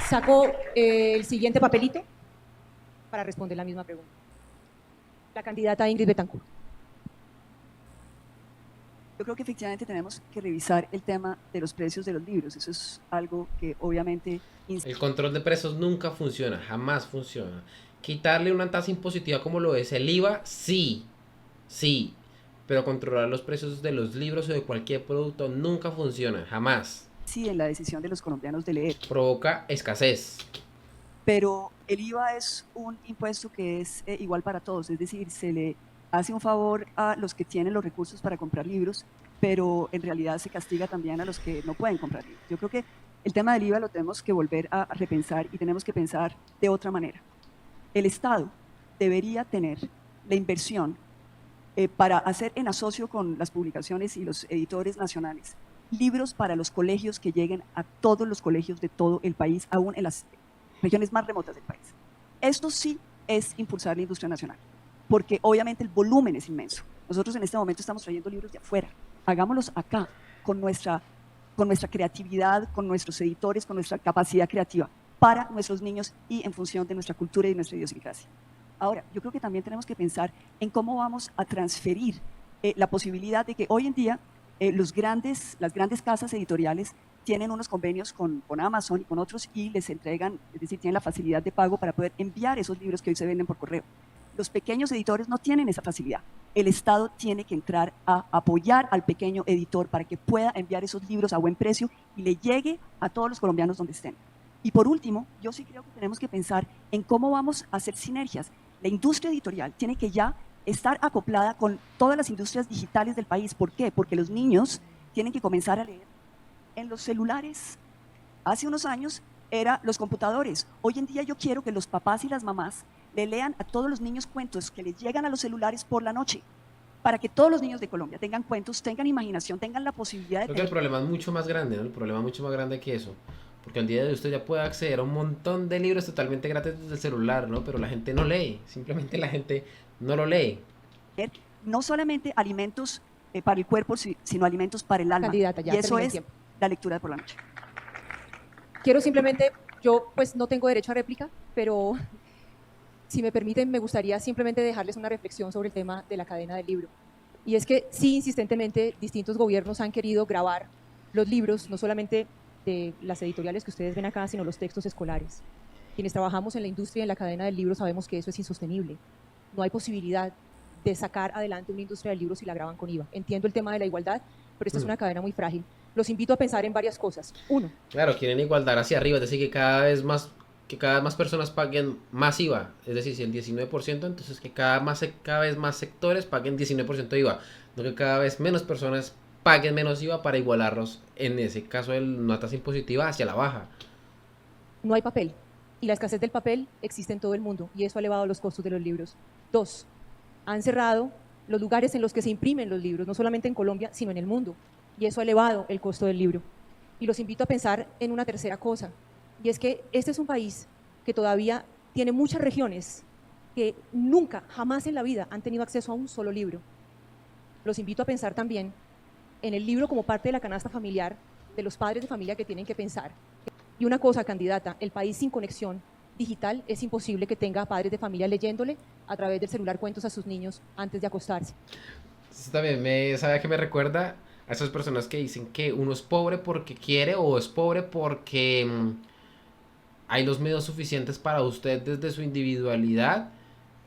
Saco el siguiente papelito para responder la misma pregunta. La candidata Ingrid Betancourt. Yo creo que efectivamente tenemos que revisar el tema de los precios de los libros. Eso es algo que obviamente... El control de precios nunca funciona, jamás funciona. Quitarle una tasa impositiva como lo es el IVA, sí, pero controlar los precios de los libros o de cualquier producto nunca funciona, jamás. Sí, en la decisión de los colombianos de leer. Provoca escasez. Pero el IVA es un impuesto que es igual para todos, es decir, se le hace un favor a los que tienen los recursos para comprar libros, pero en realidad se castiga también a los que no pueden comprar libros. Yo creo que el tema del IVA lo tenemos que volver a repensar y tenemos que pensar de otra manera. El Estado debería tener la inversión para hacer en asocio con las publicaciones y los editores nacionales libros para los colegios que lleguen a todos los colegios de todo el país, aún en las regiones más remotas del país. Esto sí es impulsar la industria nacional, porque obviamente el volumen es inmenso. Nosotros en este momento estamos trayendo libros de afuera. Hagámoslos acá, con nuestra creatividad, con nuestros editores, con nuestra capacidad creativa, para nuestros niños y en función de nuestra cultura y de nuestra idiosincrasia. Ahora, yo creo que también tenemos que pensar en cómo vamos a transferir la posibilidad de que hoy en día las grandes casas editoriales tienen unos convenios con Amazon y con otros y les entregan, es decir, tienen la facilidad de pago para poder enviar esos libros que hoy se venden por correo. Los pequeños editores no tienen esa facilidad. El Estado tiene que entrar a apoyar al pequeño editor para que pueda enviar esos libros a buen precio y le llegue a todos los colombianos donde estén. Y por último, yo sí creo que tenemos que pensar en cómo vamos a hacer sinergias. La industria editorial tiene que ya estar acoplada con todas las industrias digitales del país. ¿Por qué? Porque los niños tienen que comenzar a leer en los celulares. Hace unos años eran los computadores. Hoy en día yo quiero que los papás y las mamás le lean a todos los niños cuentos que les llegan a los celulares por la noche, para que todos los niños de Colombia tengan cuentos, tengan imaginación, tengan la posibilidad de Creo que el tener... problema es mucho más grande, ¿no? El problema es mucho más grande que eso. Porque al día de hoy usted ya puede acceder a un montón de libros totalmente gratis desde el celular, ¿no? Pero la gente no lee, simplemente la gente no lo lee. No solamente alimentos para el cuerpo, sino alimentos para el alma. Candidata, ya y eso terminé el es tiempo. la lectura de por la noche. Quiero simplemente, yo pues no tengo derecho a réplica, pero si me permiten, me gustaría simplemente dejarles una reflexión sobre el tema de la cadena del libro. Y es que sí, insistentemente, distintos gobiernos han querido grabar los libros, no solamente de las editoriales que ustedes ven acá, sino los textos escolares. Quienes trabajamos en la industria y en la cadena del libro sabemos que eso es insostenible. No hay posibilidad de sacar adelante una industria del libro si la graban con IVA. Entiendo el tema de la igualdad, pero esta es una cadena muy frágil. Los invito a pensar en varias cosas. Uno. Claro, quieren igualdad hacia arriba, es decir, que cada vez más personas paguen más IVA. Es decir, si el 19%, entonces que cada vez más sectores paguen 19% de IVA. No que cada vez menos personas paguen menos IVA para igualarlos, en ese caso, una tasa impositiva hacia la baja. No hay papel. Y la escasez del papel existe en todo el mundo y eso ha elevado los costos de los libros. Dos. Han cerrado los lugares en los que se imprimen los libros, no solamente en Colombia, sino en el mundo. Y eso ha elevado el costo del libro. Y los invito a pensar en una tercera cosa, y es que este es un país que todavía tiene muchas regiones que nunca, jamás en la vida han tenido acceso a un solo libro. Los invito a pensar también en el libro como parte de la canasta familiar de los padres de familia que tienen que pensar. Y una cosa, candidata, el país sin conexión digital es imposible que tenga padres de familia leyéndole a través del celular cuentos a sus niños antes de acostarse. Eso también ¿sabe qué me recuerda? A esas personas que dicen que uno es pobre porque quiere o es pobre porque hay los medios suficientes para usted desde su individualidad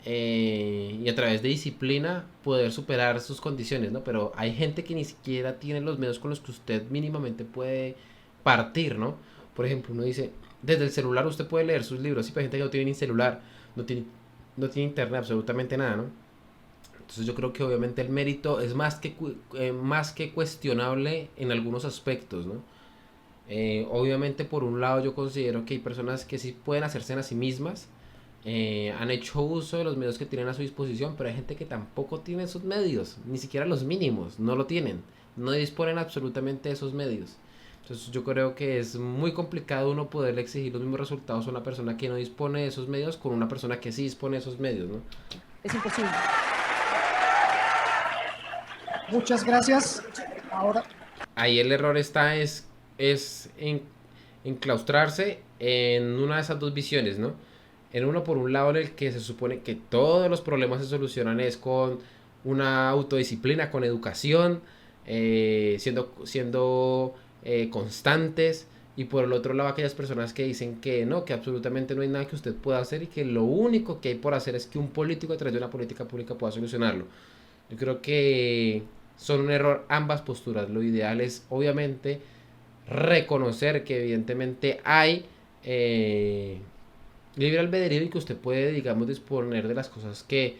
y a través de disciplina poder superar sus condiciones, ¿no? Pero hay gente que ni siquiera tiene los medios con los que usted mínimamente puede partir, ¿no? Por ejemplo, uno dice, desde el celular usted puede leer sus libros, sí, pero hay gente que no tiene ni celular, no tiene internet, absolutamente nada, ¿no? Entonces yo creo que obviamente el mérito es más que cuestionable en algunos aspectos, ¿no? Obviamente por un lado yo considero que hay personas que sí pueden hacerse a sí mismas, han hecho uso de los medios que tienen a su disposición, pero hay gente que tampoco tiene esos medios, ni siquiera los mínimos, no lo tienen, no disponen absolutamente de esos medios. Entonces yo creo que es muy complicado uno poder exigir los mismos resultados a una persona que no dispone de esos medios con una persona que sí dispone de esos medios, ¿no? Es imposible. Muchas gracias. Ahora, ahí el error está es enclaustrarse en una de esas dos visiones, ¿no? En uno, por un lado, en el que se supone que todos los problemas se solucionan es con una autodisciplina, con educación, siendo constantes, y por el otro lado aquellas personas que dicen que no, que absolutamente no hay nada que usted pueda hacer y que lo único que hay por hacer es que un político a través de una política pública pueda solucionarlo. Yo creo que son un error ambas posturas. Lo ideal es obviamente reconocer que evidentemente hay libre albedrío y que usted puede, digamos, disponer de las cosas que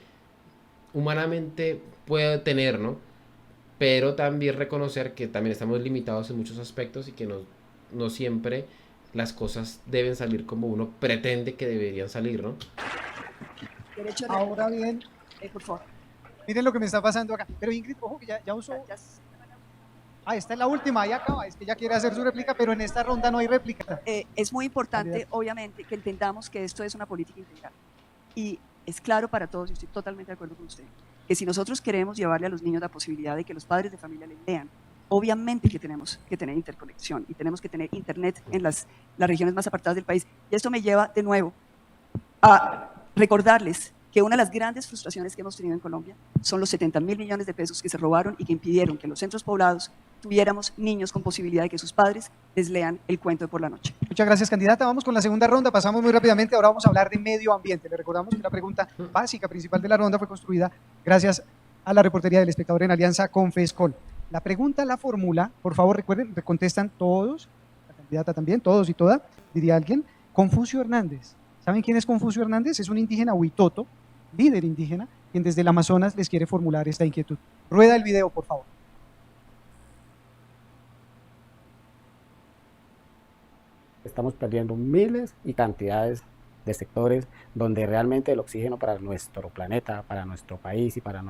humanamente puede tener, ¿no? Pero también reconocer que también estamos limitados en muchos aspectos y que no siempre las cosas deben salir como uno pretende que deberían salir, ¿no? ahora bien, por favor. miren lo que me está pasando acá. Pero Ingrid, ojo que ya usó... esta es la última, ahí acaba. Es que ella quiere hacer su réplica, pero en esta ronda no hay réplica. Es muy importante, obviamente, que entendamos que esto es una política integral. Y es claro para todos, y estoy totalmente de acuerdo con usted, que si nosotros queremos llevarle a los niños la posibilidad de que los padres de familia les lean, obviamente que tenemos que tener interconexión y tenemos que tener internet en las regiones más apartadas del país. Y esto me lleva de nuevo a recordarles que una de las grandes frustraciones que hemos tenido en Colombia son los 70.000 millones de pesos que se robaron y que impidieron que en los centros poblados tuviéramos niños con posibilidad de que sus padres les lean el cuento de por la noche. Muchas gracias, candidata. Vamos con la segunda ronda, pasamos muy rápidamente. Ahora vamos a hablar de medio ambiente. Le recordamos que la pregunta básica principal de la ronda fue construida gracias a la reportería del espectador en alianza con FESCOL. La pregunta la formula, por favor recuerden, contestan todos, la candidata también, todos y toda, diría alguien. Confucio Hernández. ¿Saben quién es Confucio Hernández? Es un indígena huitoto, líder indígena, quien desde el Amazonas les quiere formular esta inquietud. Rueda el video, por favor. Estamos perdiendo miles y cantidades de sectores donde realmente el oxígeno para nuestro planeta, para nuestro país y para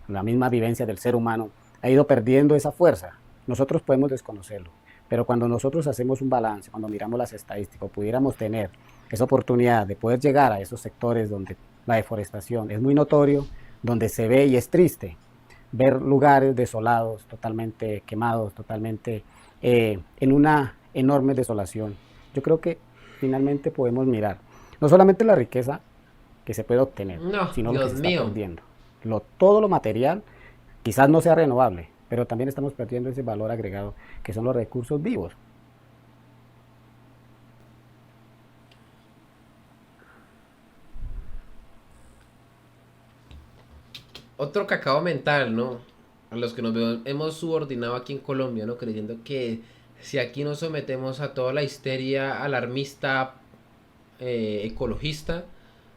la misma vivencia del ser humano ha ido perdiendo esa fuerza. Nosotros podemos desconocerlo, pero cuando nosotros hacemos un balance, cuando miramos las estadísticas, pudiéramos tener esa oportunidad de poder llegar a esos sectores donde la deforestación es muy notorio, donde se ve y es triste ver lugares desolados, totalmente quemados, totalmente en una enorme desolación. Yo creo que finalmente podemos mirar no solamente la riqueza que se puede obtener, sino lo que se está perdiendo. Todo lo material quizás no sea renovable, pero también estamos perdiendo ese valor agregado que son los recursos vivos. Otro cacao mental, ¿no? A los que hemos subordinado aquí en Colombia, ¿no? Creyendo que si aquí nos sometemos a toda la histeria alarmista, ecologista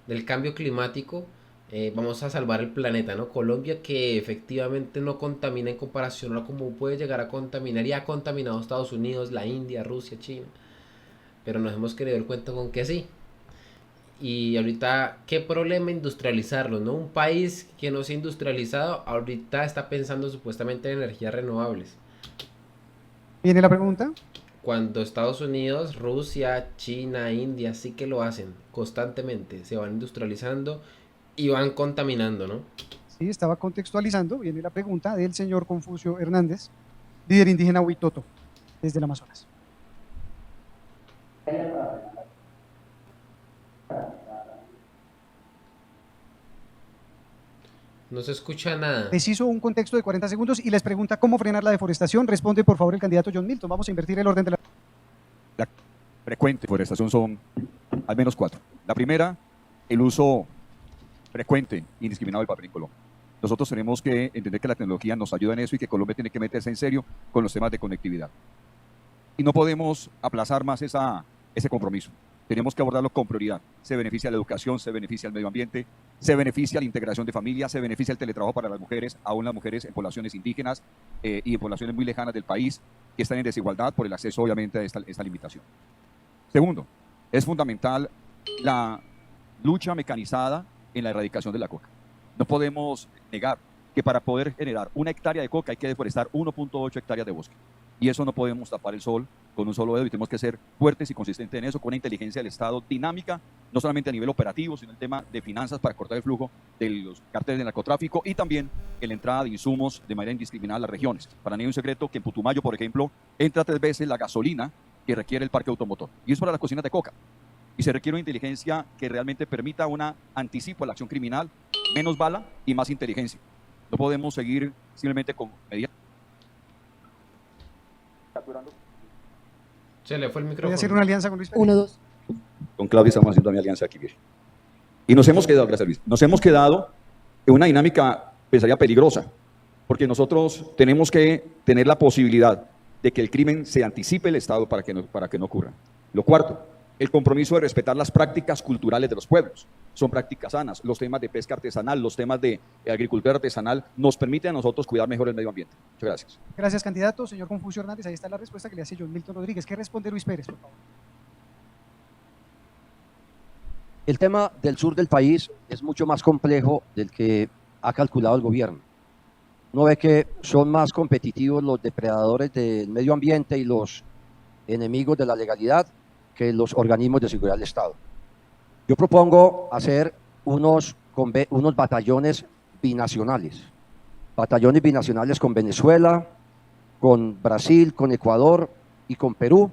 del cambio climático, vamos a salvar el planeta, ¿no? Colombia, que efectivamente no contamina en comparación a cómo puede llegar a contaminar, y ha contaminado Estados Unidos, la India, Rusia, China, pero nos hemos querido dar cuenta con que sí. Y ahorita, ¿qué problema industrializarlo, no? Un país que no se ha industrializado ahorita está pensando supuestamente en energías renovables. ¿Viene la pregunta? Cuando Estados Unidos, Rusia, China, India sí que lo hacen constantemente, se van industrializando y van contaminando, ¿no? Sí, estaba contextualizando. Viene la pregunta del señor Confucio Hernández, líder indígena huitoto, desde el Amazonas. No se escucha nada. Les hizo un contexto de 40 segundos y les pregunta cómo frenar la deforestación. Responde, por favor, el candidato John Milton. Vamos a invertir el orden de la... La frecuente deforestación son al menos 4. La primera, el uso frecuente, indiscriminado del papel en Colombia. Nosotros tenemos que entender que la tecnología nos ayuda en eso y que Colombia tiene que meterse en serio con los temas de conectividad. Y no podemos aplazar más ese compromiso. Tenemos que abordarlo con prioridad. Se beneficia la educación, se beneficia el medio ambiente, se beneficia la integración de familias, se beneficia el teletrabajo para las mujeres, aún las mujeres en poblaciones indígenas y en poblaciones muy lejanas del país que están en desigualdad por el acceso, obviamente, a esta limitación. Segundo, es fundamental la lucha mecanizada en la erradicación de la coca. No podemos negar que para poder generar 1 hectárea de coca hay que deforestar 1.8 hectáreas de bosque. Y eso no podemos tapar el sol con un solo dedo y tenemos que ser fuertes y consistentes en eso, con una inteligencia del Estado dinámica, no solamente a nivel operativo, sino en el tema de finanzas para cortar el flujo de los cárteles de narcotráfico y también en la entrada de insumos de manera indiscriminada a las regiones. Para nadie es un secreto que en Putumayo, por ejemplo, entra 3 veces la gasolina que requiere el parque automotor. Y es para las cocinas de coca. Y se requiere una inteligencia que realmente permita un anticipo a la acción criminal, menos bala y más inteligencia. No podemos seguir simplemente con medidas. Se le fue el micrófono. Voy a hacer una alianza con Luis Pérez. 1, 2. Con Claudia estamos haciendo mi alianza aquí, mire. Y nos hemos quedado, gracias Luis, nos hemos quedado en una dinámica, pensaría, peligrosa, porque nosotros tenemos que tener la posibilidad de que el crimen se anticipe el Estado para que no ocurra. Lo cuarto, el compromiso de respetar las prácticas culturales de los pueblos. Son prácticas sanas. Los temas de pesca artesanal, los temas de agricultura artesanal nos permiten a nosotros cuidar mejor el medio ambiente. Muchas gracias. Gracias, candidato. Señor Confucio Hernández, ahí está la respuesta que le hace John Milton Rodríguez. ¿Qué responde Luis Pérez, por favor? El tema del sur del país es mucho más complejo del que ha calculado el gobierno. Uno ve que son más competitivos los depredadores del medio ambiente y los enemigos de la legalidad que los organismos de seguridad del Estado. Yo propongo hacer unos batallones binacionales con Venezuela, con Brasil, con Ecuador y con Perú,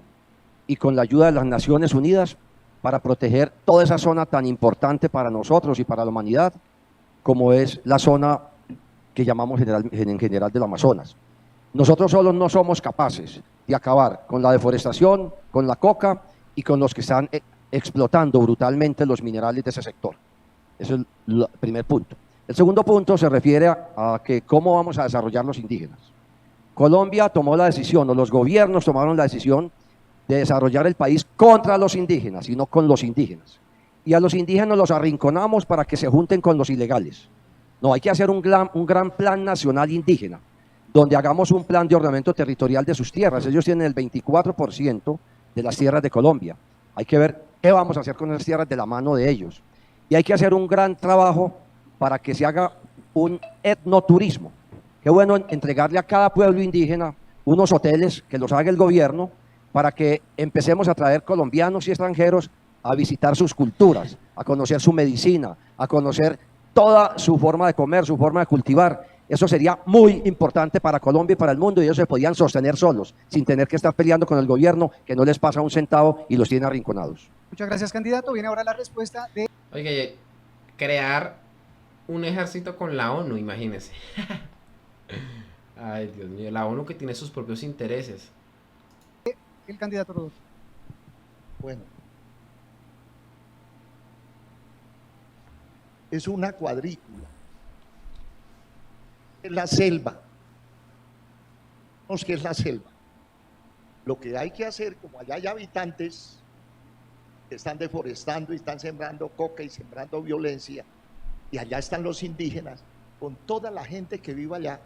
y con la ayuda de las Naciones Unidas para proteger toda esa zona tan importante para nosotros y para la humanidad, como es la zona que llamamos en general del Amazonas. Nosotros solos no somos capaces de acabar con la deforestación, con la coca y con los que están explotando brutalmente los minerales de ese sector. Ese es el primer punto. El segundo punto se refiere a que cómo vamos a desarrollar los indígenas. Colombia tomó la decisión, o los gobiernos tomaron la decisión de desarrollar el país contra los indígenas y no con los indígenas. Y a los indígenas los arrinconamos para que se junten con los ilegales. No, hay que hacer un gran plan nacional indígena, donde hagamos un plan de ordenamiento territorial de sus tierras. Ellos tienen el 24% de las tierras de Colombia. Hay que ver qué vamos a hacer con esas tierras de la mano de ellos. Y hay que hacer un gran trabajo para que se haga un etnoturismo. Qué bueno entregarle a cada pueblo indígena unos hoteles que los haga el gobierno para que empecemos a traer colombianos y extranjeros a visitar sus culturas, a conocer su medicina, a conocer toda su forma de comer, su forma de cultivar. Eso sería muy importante para Colombia y para el mundo, y ellos se podían sostener solos, sin tener que estar peleando con el gobierno, que no les pasa un centavo y los tiene arrinconados. Muchas gracias, candidato. Viene ahora la respuesta de... Oye, crear un ejército con la ONU, imagínese. Ay, Dios mío, la ONU que tiene sus propios intereses. El candidato Rodolfo. Bueno, es una cuadrícula. Es la selva. ¿Qué es la selva? Lo que hay que hacer, como allá hay habitantes que están deforestando y están sembrando coca y sembrando violencia, y allá están los indígenas, con toda la gente que vive allá,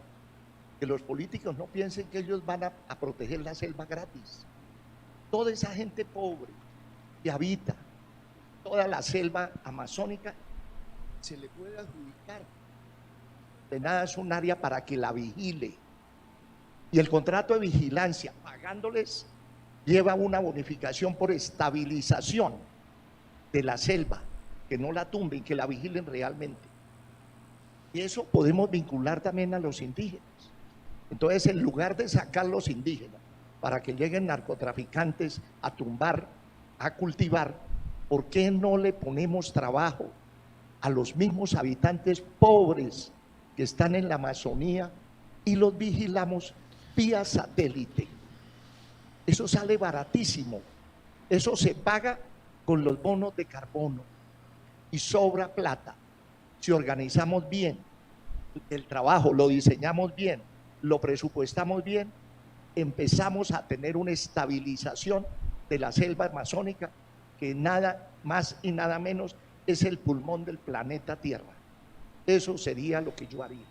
que los políticos no piensen que ellos van a proteger la selva gratis. Toda esa gente pobre que habita toda la selva amazónica se le puede adjudicar. De nada, es un área para que la vigile. Y el contrato de vigilancia, pagándoles, lleva una bonificación por estabilización de la selva, que no la tumben, que la vigilen realmente. Y eso podemos vincular también a los indígenas. Entonces, en lugar de sacar los indígenas para que lleguen narcotraficantes a tumbar, a cultivar, ¿por qué no le ponemos trabajo a los mismos habitantes pobres que están en la Amazonía y los vigilamos vía satélite? Eso sale baratísimo, eso se paga con los bonos de carbono y sobra plata. Si organizamos bien el trabajo, lo diseñamos bien, lo presupuestamos bien, empezamos a tener una estabilización de la selva amazónica, que nada más y nada menos es el pulmón del planeta Tierra. Eso sería lo que yo haría.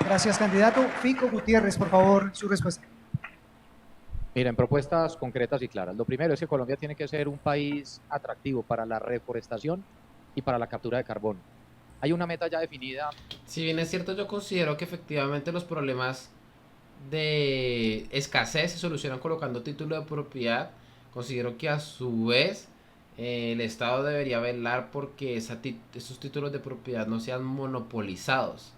Gracias, candidato. Fico Gutiérrez, por favor, su respuesta. Miren, propuestas concretas y claras. Lo primero es que Colombia tiene que ser un país atractivo para la reforestación y para la captura de carbono. Hay una meta ya definida. Si bien es cierto, yo considero que efectivamente los problemas de escasez se solucionan colocando título de propiedad. Considero que a su vez el Estado debería velar porque esos títulos de propiedad no sean monopolizados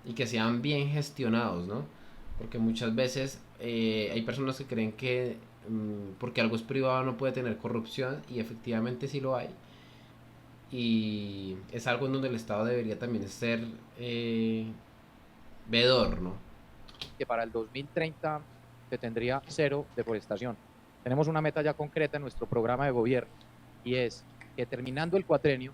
y que sean bien gestionados, ¿no? Porque muchas veces hay personas que creen que porque algo es privado no puede tener corrupción, y efectivamente sí lo hay. Y es algo en donde el Estado debería también ser vedor, ¿no? Que para el 2030 se tendría 0 deforestación. Tenemos una meta ya concreta en nuestro programa de gobierno, y es que terminando el cuatrenio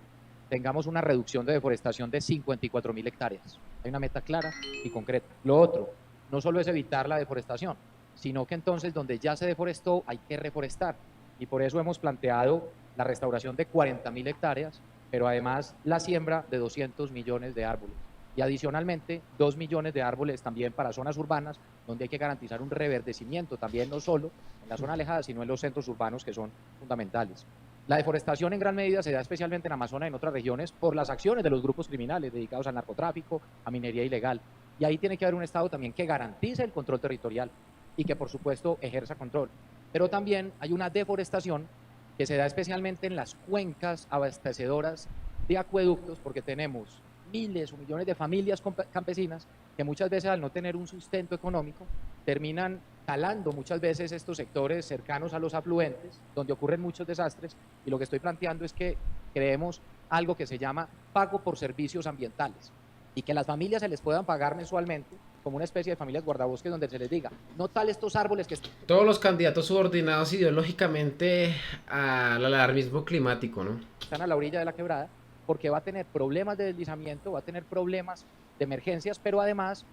tengamos una reducción de deforestación de 54.000 hectáreas. Hay una meta clara y concreta. Lo otro, no solo es evitar la deforestación, sino que entonces donde ya se deforestó hay que reforestar, y por eso hemos planteado la restauración de 40.000 hectáreas, pero además la siembra de 200 millones de árboles. Y adicionalmente 2 millones de árboles también para zonas urbanas, donde hay que garantizar un reverdecimiento también, no solo en la zona alejada, sino en los centros urbanos, que son fundamentales. La deforestación en gran medida se da especialmente en Amazonas y en otras regiones por las acciones de los grupos criminales dedicados al narcotráfico, a minería ilegal. Y ahí tiene que haber un Estado también que garantice el control territorial y que por supuesto ejerza control. Pero también hay una deforestación que se da especialmente en las cuencas abastecedoras de acueductos, porque tenemos miles o millones de familias campesinas que muchas veces, al no tener un sustento económico, terminan talando muchas veces estos sectores cercanos a los afluentes, donde ocurren muchos desastres. Y lo que estoy planteando es que creemos algo que se llama pago por servicios ambientales, y que las familias se les puedan pagar mensualmente como una especie de familias guardabosques, donde se les diga, no tal estos árboles que... Todos los candidatos subordinados ideológicamente al alarmismo climático, ¿no? Están a la orilla de la quebrada, porque va a tener problemas de deslizamiento, va a tener problemas de emergencias, pero además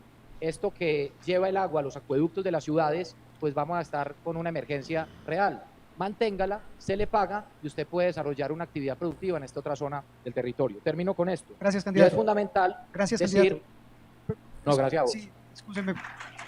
esto que lleva el agua a los acueductos de las ciudades, pues vamos a estar con una emergencia real. Manténgala, se le paga y usted puede desarrollar una actividad productiva en esta otra zona del territorio. Termino con esto. Gracias, Y candidato. es fundamental Gracias, decir... candidato. No, gracias a vos. Sí,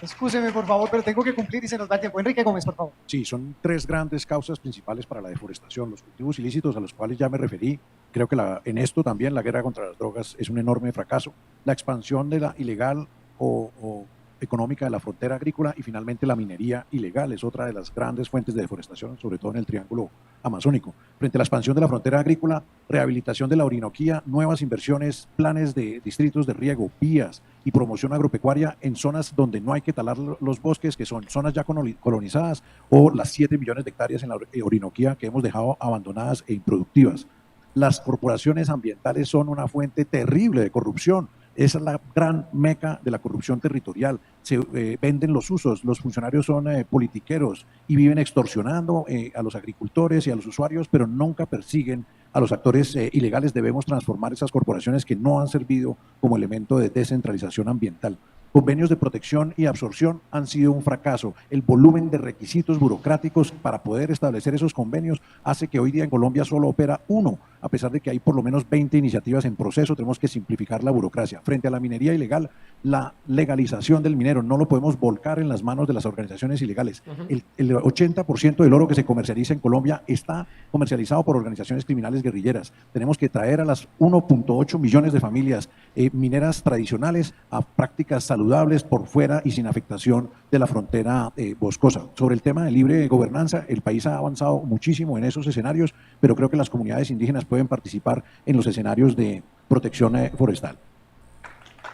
excúseme, por favor, pero tengo que cumplir y se nos va el tiempo. Enrique Gómez, por favor. Sí, son tres grandes causas principales para la deforestación. Los cultivos ilícitos a los cuales ya me referí. Creo que en esto también la guerra contra las drogas es un enorme fracaso. La expansión de la ilegal o económica de la frontera agrícola y finalmente la minería ilegal es otra de las grandes fuentes de deforestación, sobre todo en el triángulo amazónico. Frente a la expansión de la frontera agrícola, rehabilitación de la Orinoquía, nuevas inversiones, planes de distritos de riego, vías y promoción agropecuaria en zonas donde no hay que talar los bosques, que son zonas ya colonizadas, o las 7 millones de hectáreas en la Orinoquía que hemos dejado abandonadas e improductivas. Las corporaciones ambientales son una fuente terrible de corrupción. Esa es la gran meca de la corrupción territorial. Se venden los usos, los funcionarios son politiqueros y viven extorsionando a los agricultores y a los usuarios, pero nunca persiguen a los actores ilegales. Debemos transformar esas corporaciones que no han servido como elemento de descentralización ambiental. Convenios de protección y absorción han sido un fracaso. El volumen de requisitos burocráticos para poder establecer esos convenios hace que hoy día en Colombia solo opera uno, a pesar de que hay por lo menos 20 iniciativas en proceso. Tenemos que simplificar la burocracia. Frente a la minería ilegal, la legalización del minero no lo podemos volcar en las manos de las organizaciones ilegales. El 80% del oro que se comercializa en Colombia está comercializado por organizaciones criminales guerrilleras. Tenemos que traer a las 1.8 millones de familias mineras tradicionales a prácticas saludables por fuera y sin afectación de la frontera boscosa. Sobre el tema de libre gobernanza, el país ha avanzado muchísimo en esos escenarios, pero creo que las comunidades indígenas pueden participar en los escenarios de protección forestal.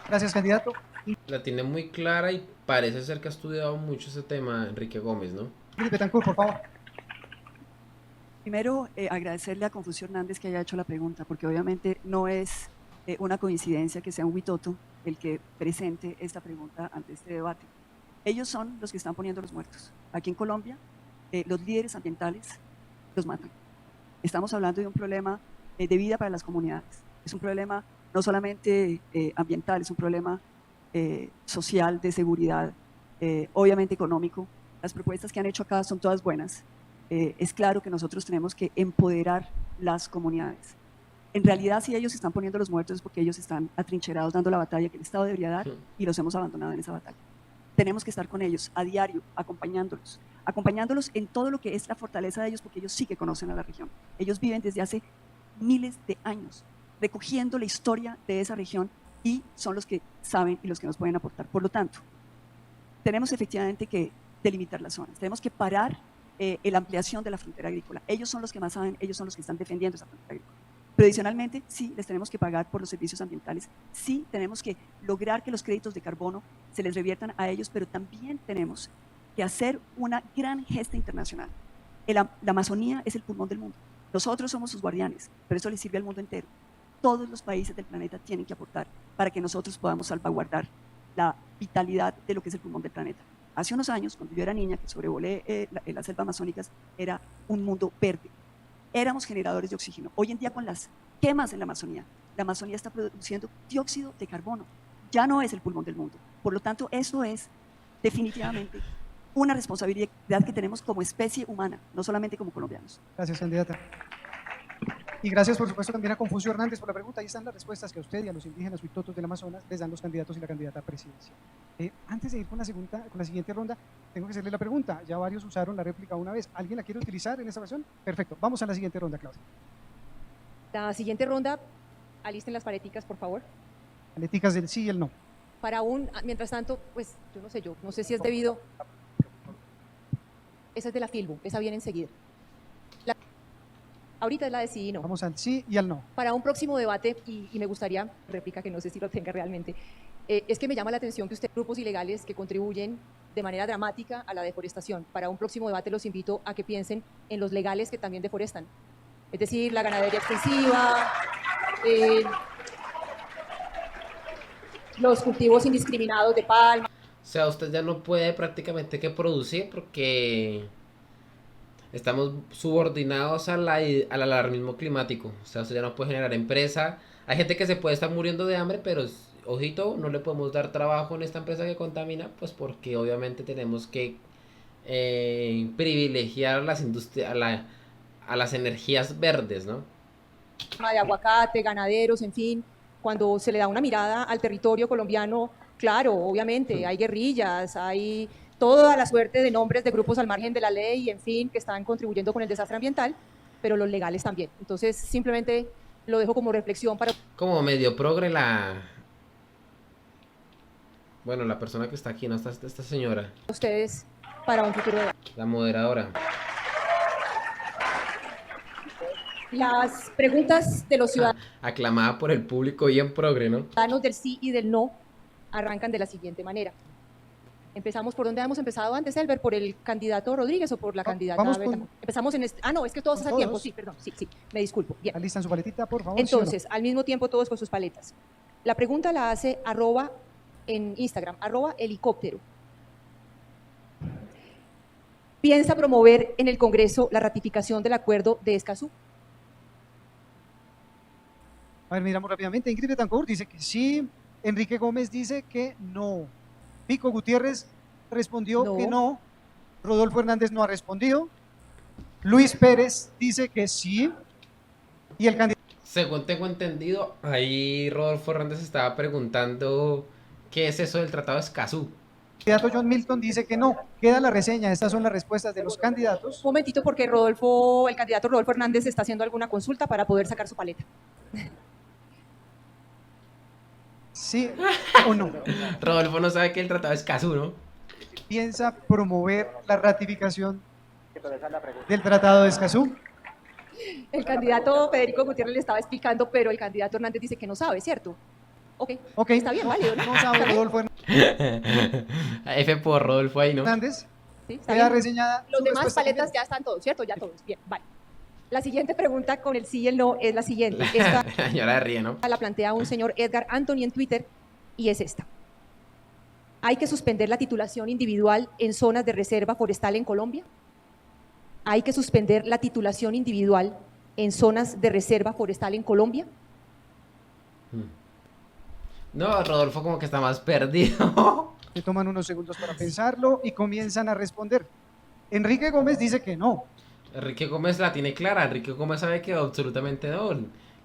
Gracias, candidato. La tiene muy clara y parece ser que ha estudiado mucho ese tema, Enrique Gómez, ¿no? Betancourt, por favor. Primero, agradecerle a Confucio Hernández que haya hecho la pregunta, porque obviamente no es una coincidencia que sea un huitoto el que presente esta pregunta ante este debate. Ellos son los que están poniendo los muertos. Aquí en Colombia, los líderes ambientales los matan. Estamos hablando de un problema de vida para las comunidades. Es un problema no solamente ambiental, es un problema social, de seguridad, obviamente económico. Las propuestas que han hecho acá son todas buenas. Es claro que nosotros tenemos que empoderar las comunidades. En realidad, si ellos están poniendo los muertos es porque ellos están atrincherados dando la batalla que el Estado debería dar y los hemos abandonado en esa batalla. Tenemos que estar con ellos a diario, acompañándolos en todo lo que es la fortaleza de ellos, porque ellos sí que conocen a la región. Ellos viven desde hace miles de años, recogiendo la historia de esa región y son los que saben y los que nos pueden aportar. Por lo tanto, tenemos efectivamente que delimitar las zonas, tenemos que parar la ampliación de la frontera agrícola. Ellos son los que más saben, ellos son los que están defendiendo esa frontera agrícola. Pero adicionalmente, sí, les tenemos que pagar por los servicios ambientales, sí, tenemos que lograr que los créditos de carbono se les reviertan a ellos, pero también tenemos que hacer una gran gesta internacional. La Amazonía es el pulmón del mundo. Nosotros somos sus guardianes, pero eso le sirve al mundo entero. Todos los países del planeta tienen que aportar para que nosotros podamos salvaguardar la vitalidad de lo que es el pulmón del planeta. Hace unos años, cuando yo era niña, que sobrevolé las selvas amazónicas, era un mundo verde. Éramos generadores de oxígeno. Hoy en día, con las quemas en la Amazonía está produciendo dióxido de carbono. Ya no es el pulmón del mundo. Por lo tanto, eso es definitivamente una responsabilidad que tenemos como especie humana, no solamente como colombianos. Gracias, candidata. Y gracias, por supuesto, también a Confucio Hernández por la pregunta. Ahí están las respuestas que a usted y a los indígenas huitotos del Amazonas les dan los candidatos y la candidata presidencial. Antes de ir con la siguiente ronda, tengo que hacerle la pregunta. Ya varios usaron la réplica una vez. ¿Alguien la quiere utilizar en esta ocasión? Perfecto. Vamos a la siguiente ronda, Claudia. La siguiente ronda, alisten las paleticas, por favor. Paleticas del sí y el no. Mientras tanto, pues yo no sé si es debido. Esa es de la Filbu, esa viene enseguida. Ahorita es la de sí y no. Vamos al sí y al no. Para un próximo debate, y me gustaría, réplica que no sé si lo tenga realmente, es que me llama la atención que ustedes, grupos ilegales que contribuyen de manera dramática a la deforestación. Para un próximo debate los invito a que piensen en los legales que también deforestan. Es decir, la ganadería extensiva, los cultivos indiscriminados de palma. O sea, usted ya no puede prácticamente que producir porque estamos subordinados al alarmismo climático. O sea, usted ya no puede generar empresa. Hay gente que se puede estar muriendo de hambre, pero ojito, no le podemos dar trabajo en esta empresa que contamina, pues porque obviamente tenemos que privilegiar las industrias, a las energías verdes, ¿no? De aguacate, ganaderos, en fin, cuando se le da una mirada al territorio colombiano, claro, obviamente, hay guerrillas, hay toda la suerte de nombres de grupos al margen de la ley, en fin, que están contribuyendo con el desastre ambiental, pero los legales también. Entonces, simplemente lo dejo como reflexión para Como medio progre bueno, la persona que está aquí, ¿no? Esta señora, ustedes para un futuro debate. la moderadora. Las preguntas de los Aclamada por el público y en progre, ¿no? ciudadanos del sí y del no arrancan de la siguiente manera. Empezamos por donde hemos empezado antes, Elber, por el candidato Rodríguez o por la candidata vamos Beta. con- Empezamos en este. Ah, no, es que todos con hace tiempo. todos. Sí, perdón. Sí, me disculpo. Bien. ¿Alistan su paletita, por favor? Entonces, al mismo tiempo, todos con sus paletas. La pregunta la hace en Instagram, @helicóptero. ¿Piensa promover en el Congreso la ratificación del acuerdo de Escazú? A ver, miramos rápidamente. Ingrid Betancourt dice que sí. Enrique Gómez dice que no. Pico Gutiérrez respondió No. que no. Rodolfo Hernández no ha respondido. Luis Pérez dice que sí. Y el candidato Según tengo entendido, ahí Rodolfo Hernández estaba preguntando qué es eso del Tratado de Escazú. John Milton dice que no. Queda la reseña. Estas son las respuestas de los candidatos. Un momentito, porque el candidato Rodolfo Hernández está haciendo alguna consulta para poder sacar su paleta. Sí o no. Rodolfo no sabe que el Tratado de Escazú, ¿no? Piensa promover la ratificación del Tratado de Escazú. El candidato Federico Gutiérrez le estaba explicando, pero el candidato Hernández dice que no sabe, ¿cierto? Ok, está bien, válido, ¿no? No sabe Rodolfo F por Rodolfo ahí, ¿no? Hernández. Sí, está Queda bien. reseñada. Los su demás respuesta paletas también. ya están todos, ¿cierto? Ya todos. Bien, vale. La siguiente pregunta con el sí y el no es la siguiente. Esta La señora ríe, ¿no? la plantea un señor Edgar Anthony en Twitter y es esta. ¿Hay que suspender la titulación individual en zonas de reserva forestal en Colombia? ¿Hay que suspender la titulación individual en zonas de reserva forestal en Colombia? No, Rodolfo como que está más perdido. Se toman unos segundos para pensarlo y comienzan a responder. Enrique Gómez dice que no. Enrique Gómez la tiene clara. Enrique Gómez sabe que absolutamente no.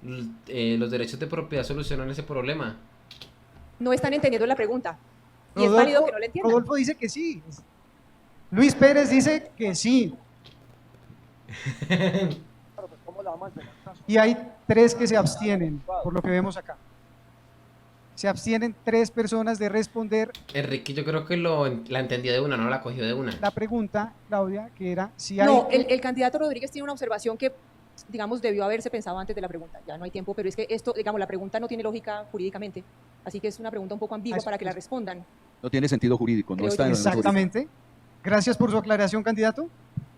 Los derechos de propiedad solucionan ese problema. No están entendiendo la pregunta. Y es válido que no la entiendan. Rodolfo dice que sí. Luis Pérez dice que sí. Y hay 3 que se abstienen, por lo que vemos acá. Se abstienen 3 personas de responder Enrique yo creo que la entendió de una, no la cogió de una. la pregunta, Claudia, que era si hay... No, el candidato Rodríguez tiene una observación que, digamos, debió haberse pensado antes de la pregunta. Ya no hay tiempo, pero es que esto, digamos, la pregunta no tiene lógica jurídicamente. Así que es una pregunta un poco ambigua para que la respondan. No tiene sentido jurídico, no Creo está en el orden jurídico. Exactamente. Gracias por su aclaración, candidato.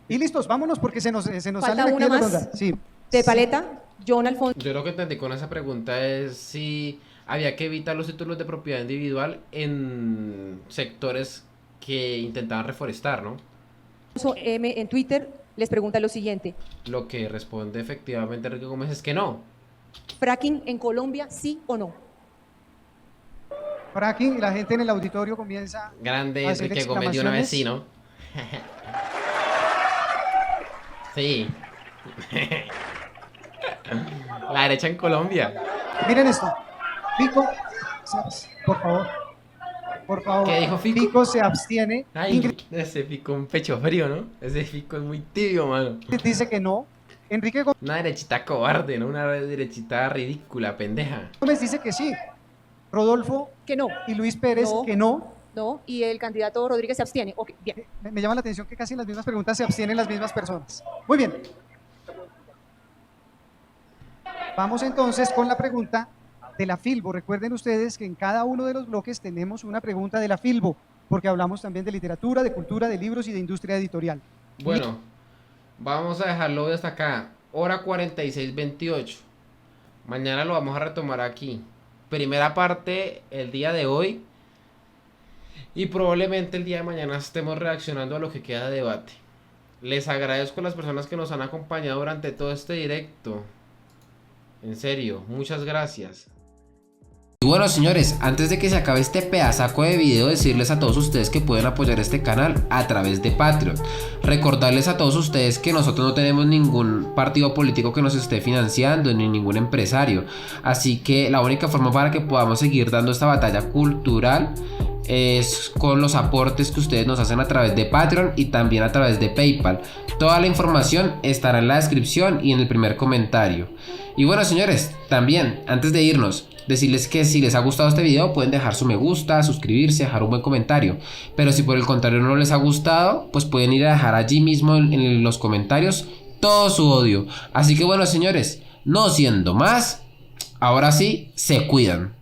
Y listos, vámonos porque se nos Falta sale aquí una de la más. ronda. Sí. De paleta, John Alfonso. Yo lo que entendí con esa pregunta es si había que evitar los títulos de propiedad individual en sectores que intentaban reforestar, ¿no? M en Twitter les pregunta lo siguiente. Lo que responde efectivamente Enrique Gómez es que no. ¿Fracking en Colombia, sí o no? Fracking, y la gente en el auditorio comienza Grande a hacer Enrique Gómez de una vez, sí, ¿no? Sí. La derecha en Colombia. Miren esto. Fico, por favor. Por favor. ¿Qué dijo Fico? Fico se abstiene. Ay, Ingrid ese Fico un pecho frío, ¿no? Ese Fico es muy tibio, mano. dice que no. Enrique Gómez Una derechita cobarde, ¿no? Una derechita ridícula, pendeja. dice que sí. Rodolfo Que no. y Luis Pérez No. que no. No. Y el candidato Rodríguez se abstiene. Ok, bien. Me llama la atención que casi en las mismas preguntas se abstienen las mismas personas. Muy bien. Vamos entonces con la pregunta de la Filbo. Recuerden ustedes que en cada uno de los bloques tenemos una pregunta de la Filbo, porque hablamos también de literatura, de cultura, de libros y de industria editorial. Bueno, vamos a dejarlo hasta acá. Hora 46:28. Mañana lo vamos a retomar aquí. Primera parte el día de hoy. Y probablemente el día de mañana estemos reaccionando a lo que queda de debate. Les agradezco a las personas que nos han acompañado durante todo este directo. En serio, muchas gracias. Y bueno, señores, antes de que se acabe este pedazaco de video, decirles a todos ustedes que pueden apoyar este canal a través de Patreon. Recordarles a todos ustedes que nosotros no tenemos ningún partido político que nos esté financiando, ni ningún empresario. Así que la única forma para que podamos seguir dando esta batalla cultural es con los aportes que ustedes nos hacen a través de Patreon y también a través de PayPal. Toda la información estará en la descripción y en el primer comentario. Y bueno, señores, también antes de irnos, decirles que si les ha gustado este video pueden dejar su me gusta, suscribirse, dejar un buen comentario. Pero si por el contrario no les ha gustado, pues pueden ir a dejar allí mismo en los comentarios todo su odio. Así que bueno, señores, no siendo más, ahora sí, se cuidan.